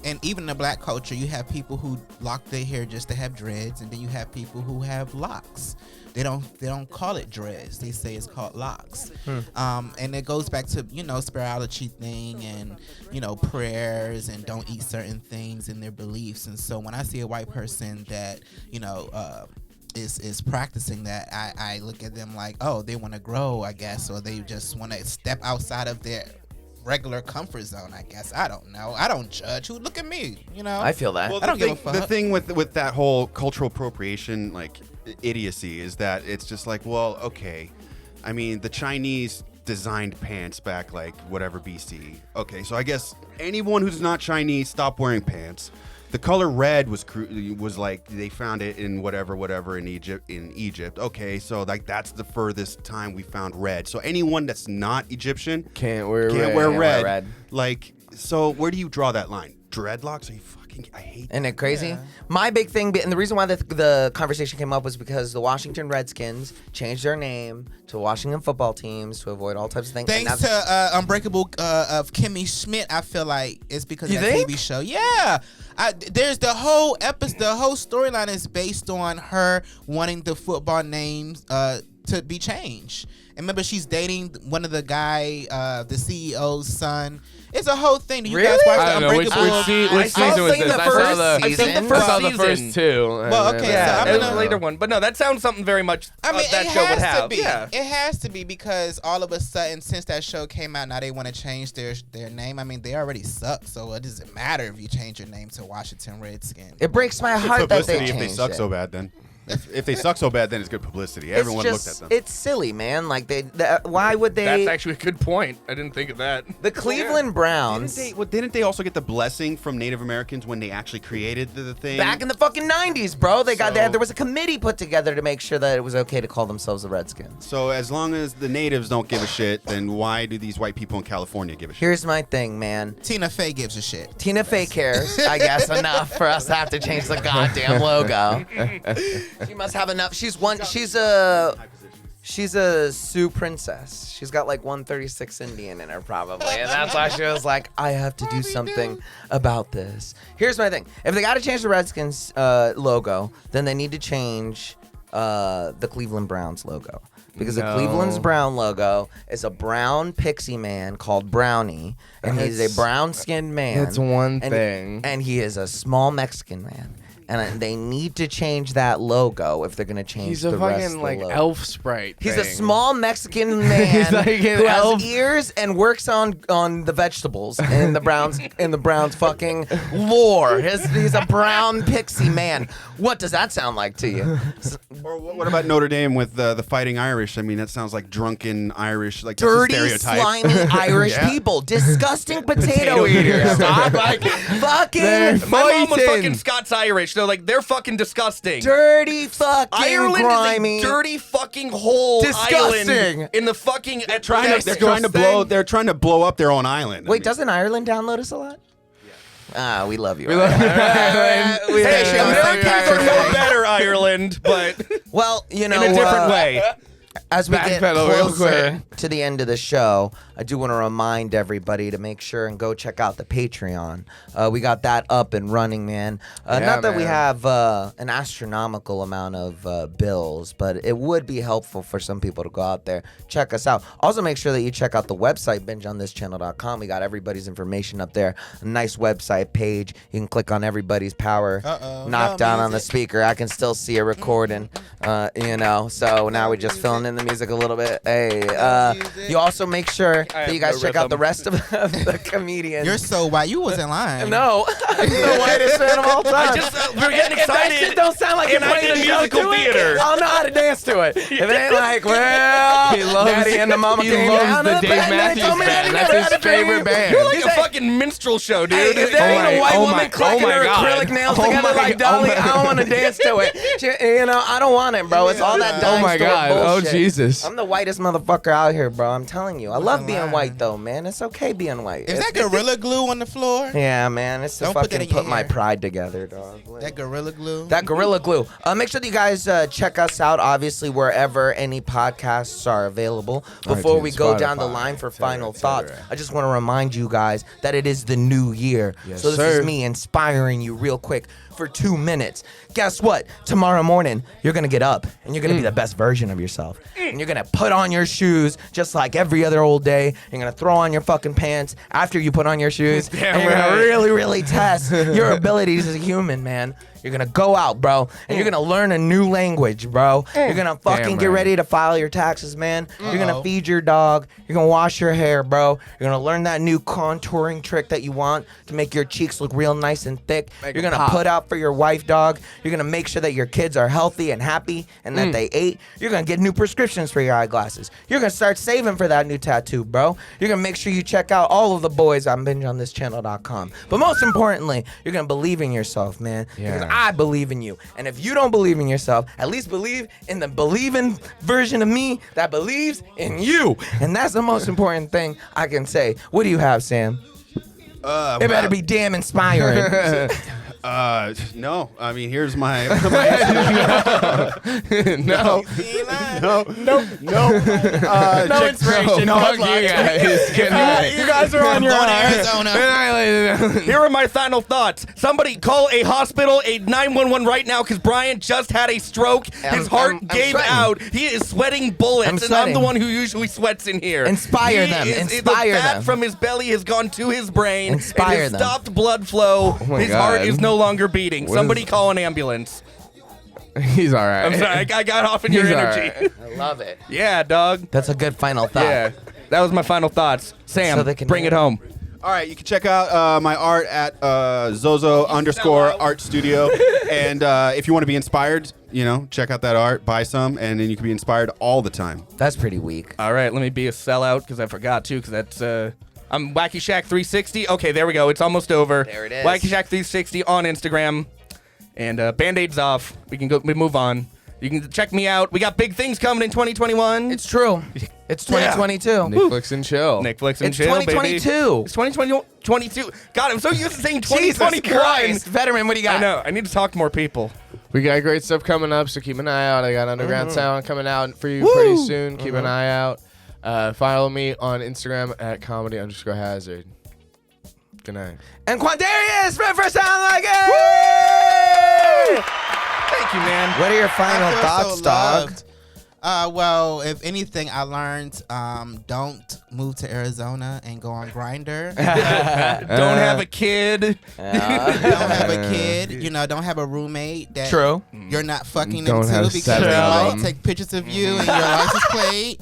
S6: and even in the black culture, you have people who lock their hair just to have dreads, and then you have people who have locks. They don't call it dreads. They say it's called locks. And it goes back to, spirituality thing and, prayers and don't eat certain things and their beliefs. And so when I see a white person that, is practicing that, I look at them like, oh, they want to grow, I guess, or they just want to step outside of their regular comfort zone, I guess. I don't know. I don't judge. Who look at me,
S2: I feel that.
S3: Well,
S6: I don't give a fuck.
S3: The thing with that whole cultural appropriation, like, idiocy is that it's just like, well, okay, I mean, the Chinese designed pants back like whatever BC. Okay, so I guess anyone who's not Chinese, stop wearing pants. The color red was like they found it in whatever in Egypt. Okay, so like that's the furthest time we found red. So anyone that's not Egyptian
S5: Can't wear
S3: red. Like, so where do you draw that line? Dreadlocks? Are you fucking? I hate.
S2: Isn't it crazy? My big thing, and the reason why the conversation came up was because the Washington Redskins changed their name to Washington Football Teams to avoid all types of things.
S6: Thanks to Unbreakable of Kimmy Schmidt, I feel like it's because of that TV show. Yeah. There's the whole episode, the whole storyline is based on her wanting the football names to be changed. And remember, she's dating one of the guy, the CEO's son. It's a whole thing. Do you guys watch the Unbreakable?
S5: Which season was this? I saw the first two.
S6: Well, okay, so
S4: it was a later one, but no, that sounds something very much that show would have.
S6: Yeah, it has to be because all of a sudden, since that show came out, now they want to change their name. I mean, they already suck, so it doesn't matter if you change your name to Washington Redskins.
S2: It breaks my heart that they changed
S3: if they suck so bad, then. If they suck so bad, then it's good publicity. Everyone looked at them.
S2: It's silly, man. Like why would they?
S4: That's actually a good point. I didn't think of that.
S2: The Cleveland Browns.
S3: Didn't they also get the blessing from Native Americans when they actually created the thing?
S2: Back in the fucking 90s, bro. There was a committee put together to make sure that it was okay to call themselves the Redskins.
S3: So as long as the natives don't give a shit, then why do these white people in California give a shit?
S2: Here's my thing, man.
S6: Tina Fey gives a shit.
S2: Tina Fey cares, I guess, enough for us to have to change the goddamn logo. She must have enough. She's a Sioux princess. She's got like 136 Indian in her probably, and that's why she was like, I have to do something about this. Here's my thing: if they got to change the Redskins logo, then they need to change the Cleveland Browns logo. Because the Cleveland's Brown logo is a brown pixie man called Brownie, and he's a brown-skinned man.
S5: That's one thing.
S2: And he is a small Mexican man. And they need to change that logo if they're going to change the rest of the logo.
S5: He's a fucking like elf sprite
S2: He's
S5: thing.
S2: a small Mexican man who has ears and works on the vegetables in the Browns fucking lore. He's a brown pixie man. What does that sound like to you?
S3: Or what about Notre Dame with the Fighting Irish? I mean, that sounds like drunken Irish, like
S2: dirty,
S3: that's a stereotype.
S2: slimy Irish people, disgusting potato eaters. Stop, like fucking.
S4: My mom was fucking Scots-Irish. They're fucking disgusting.
S2: Dirty fucking
S4: Ireland
S2: grimy.
S4: is a dirty fucking hole
S2: Disgusting.
S4: island in the fucking.
S3: They're trying to blow up their own island.
S2: Wait, doesn't Ireland download us a lot? Yeah. We love you.
S5: We love you.
S4: Hey, Americans are no better, Ireland, but
S2: well, in
S4: a different way.
S2: As we get
S5: Backpedal real
S2: closer to the end of the show, I do want to remind everybody to make sure and go check out the Patreon. We got that up and running, man. Not that we have an astronomical amount of bills, but it would be helpful for some people to go out there, check us out. Also, make sure that you check out the website, bingeonthischannel.com. We got everybody's information up there. A nice website page. You can click on everybody's power. Knock down on the speaker. I can still see a recording, So now we're just filling in the music a little bit. Hey, you also make sure that you guys check out the rest of the comedians.
S6: You're so white. You was in line.
S2: No, I'm the whitest man of all time.
S4: We're getting excited.
S2: If that shit don't sound like
S4: and I did a musical theater.
S2: I'll know how to dance to it. If it ain't like, well, Daddy and the Mama came down.
S5: He loves the Dave Matthews Band. That's his favorite band.
S4: You're like a fucking minstrel show, dude.
S2: If there ain't a white woman clacking her acrylic nails together like Dolly, I don't want to dance to it. I don't want it, bro. It's all that dime store bullshit.
S5: Jesus.
S2: I'm the whitest motherfucker out here, bro. I'm telling you. I love being white, though, man. It's okay being white.
S6: Is that Gorilla Glue on the floor?
S2: Yeah, man. It's to
S6: Don't put that
S2: fucking
S6: in your
S2: put my
S6: hair.
S2: pride together, dog. Like,
S6: That Gorilla Glue?
S2: that Gorilla Glue. Make sure that you guys check us out, obviously, wherever any podcasts are available. Before we
S5: iTunes,
S2: go down the
S5: Spotify,
S2: line for
S5: et cetera,
S2: final
S5: et cetera.
S2: thoughts, I just want to remind you guys that it is the new year.
S5: Yes,
S2: so this
S5: sir.
S2: is me inspiring you real quick for 2 minutes. Guess what? Tomorrow morning, you're going to get up and you're going to be the best version of yourself. And you're going to put on your shoes just like every other old day. You're going to throw on your fucking pants after you put on your shoes.
S5: Damn
S2: and you're going
S5: right.
S2: to really, really test your abilities as a human, man. You're going to go out, bro, and you're going to learn a new language, bro. You're going to fucking
S5: Damn
S2: get
S5: right.
S2: ready to file your taxes, man. You're going to feed your dog. You're going to wash your hair, bro. You're going to learn that new contouring trick that you want to make your cheeks look real nice and thick.
S5: Make
S2: You're
S5: 'em
S2: going to
S5: pop.
S2: put out for your wife, dog. You're going to make sure that your kids are healthy and happy and that they ate. You're going to get new prescriptions for your eyeglasses. You're going to start saving for that new tattoo, bro. You're going to make sure you check out all of the boys on bingeonthischannel.com. But most importantly, you're going to believe in yourself, man.
S5: Yeah.
S2: Because I believe in you. And if you don't believe in yourself, at least believe in the believing version of me that believes in you. And that's the most important thing I can say. What do you have, Sam? It better be damn inspiring.
S3: No. I mean, here's my.
S5: No.
S3: No
S5: inspiration. Fuck you guys. Good night.
S4: You guys are on
S6: I'm
S4: your
S6: going to
S4: own.
S6: Arizona.
S5: Good night, ladies and gentlemen.
S4: Here are my final thoughts. Somebody call a hospital, a 911 right now, because Bryan just had a stroke. His heart
S2: I'm
S4: gave
S2: sweating.
S4: out. He is sweating bullets,
S2: I'm
S4: and I'm
S2: sweating.
S4: the one who usually sweats in here.
S2: Inspire them.
S4: The
S2: Inspire
S4: fat
S2: them.
S4: from his belly has gone to his brain.
S2: Inspire
S4: it has
S2: them.
S4: stopped blood flow.
S5: my
S4: His heart
S5: God.
S4: is no longer beating.
S5: What
S4: Somebody
S5: is-
S4: call an ambulance.
S5: He's all right.
S4: I'm sorry, I got off in your
S5: He's all
S4: energy.
S5: right.
S2: I love it.
S4: Yeah, dog.
S2: That's a good final thought.
S4: Yeah, that was my final thoughts. Sam,
S2: So they can
S4: bring
S2: hear
S4: it home.
S3: All right, you can check out my art at Zozo_art studio. And if you want to be inspired, check out that art, buy some, and then you can be inspired all the time.
S2: That's pretty weak.
S4: All right, let me be a sellout because I forgot to. Because that's I'm Wacky Shack 360. Okay, there we go. It's almost over.
S2: There it is.
S4: Wacky Shack 360 on Instagram, and Band-Aid's off. We move on. You can check me out. We got big things coming in 2021.
S2: It's true. It's 2022.
S5: Netflix and chill.
S4: Netflix and
S2: It's
S4: chill,
S2: 2022.
S4: baby. It's 2022. God, I'm so used to saying
S2: Jesus
S4: 2021.
S2: Christ. Veteran, what do you got?
S4: I know. I need to talk to more people.
S5: We got great stuff coming up, so keep an eye out. I got Underground Sound coming out for you pretty soon. Keep an eye out. Follow me on Instagram at comedy_hazard. Good night.
S2: And Quan'Darius, for Sound Like It!
S4: Thank you, man.
S2: What are your final
S6: I feel
S2: thoughts,
S6: so
S2: dog?
S6: loved. Well, if anything, I learned don't move to Arizona and go on Grindr.
S4: Don't have a kid.
S6: Don't have a kid. Don't have a roommate that
S2: True.
S6: you're not fucking
S5: Don't
S6: into
S5: have
S6: because
S5: 7
S6: they
S5: of
S6: might
S5: them.
S6: take pictures of you and your license plate.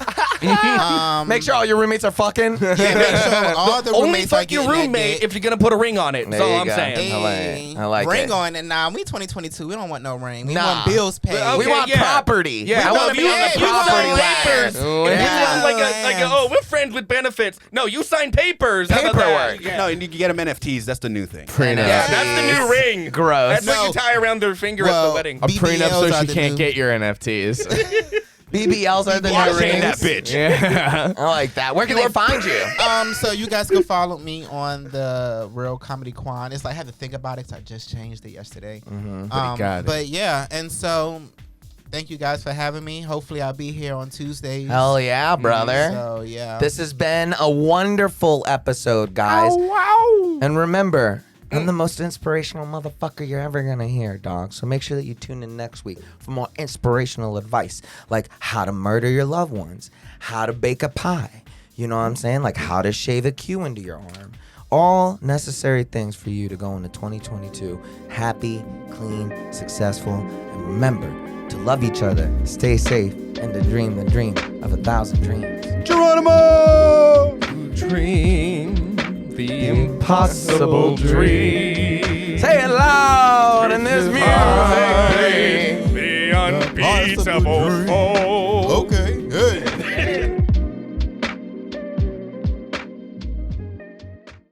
S2: Make sure all your roommates are fucking.
S6: Yeah, make sure all the
S4: Only
S6: roommates are
S4: fuck your
S6: getting that
S4: roommate
S6: dick.
S4: if you're gonna put a ring on it. That's
S2: There
S4: all
S2: you
S4: I'm
S2: go.
S4: saying.
S2: I like
S6: ring
S2: it.
S6: on it. Nah, we 2022. We don't want no ring. We
S2: Nah.
S6: want bills paid.
S4: Well,
S2: We
S4: okay,
S2: want
S4: yeah.
S2: property.
S4: Yeah,
S2: I
S6: We
S2: want to
S6: want
S2: be on the
S6: papers.
S2: property
S6: We want
S2: ladder.
S6: papers.
S5: Oh,
S4: And
S5: yeah.
S4: you want we're friends with benefits. No, you sign papers. How about that?
S2: Paperwork.
S4: Yeah.
S3: No, and you can get them NFTs. That's the new thing.
S5: Prenup.
S4: Yeah, that's the new ring.
S2: Gross.
S4: That's what
S6: No.
S4: you tie around their finger at
S6: Well,
S4: the wedding.
S5: A prenup so
S6: BBLs are
S5: she
S6: the
S5: can't
S6: new-
S5: get your NFTs.
S2: BBLs are the new
S3: Blockchain
S2: rings.
S3: that bitch.
S5: Yeah.
S2: I like that. Where can they find you?
S6: So you guys can follow me on the Real Comedy Quan. It's like I had to think about it because I just changed it yesterday.
S5: Got it.
S6: But yeah, and so thank you guys for having me. Hopefully I'll be here on Tuesdays.
S2: Hell yeah, brother.
S6: So yeah.
S2: This has been a wonderful episode, guys.
S5: wow.
S2: And remember, I'm the most inspirational motherfucker you're ever gonna hear, dog. So make sure that you tune in next week for more inspirational advice, like how to murder your loved ones, how to bake a pie, you know what I'm saying? Like how to shave a Q into your arm. All necessary things for you to go into 2022 happy, clean, successful, and remember to love each other, stay safe, and to dream the dream of 1,000 dreams.
S3: Geronimo!
S4: Dream the
S2: Impossible dream. Say it loud in this music.
S4: The unbeatable force.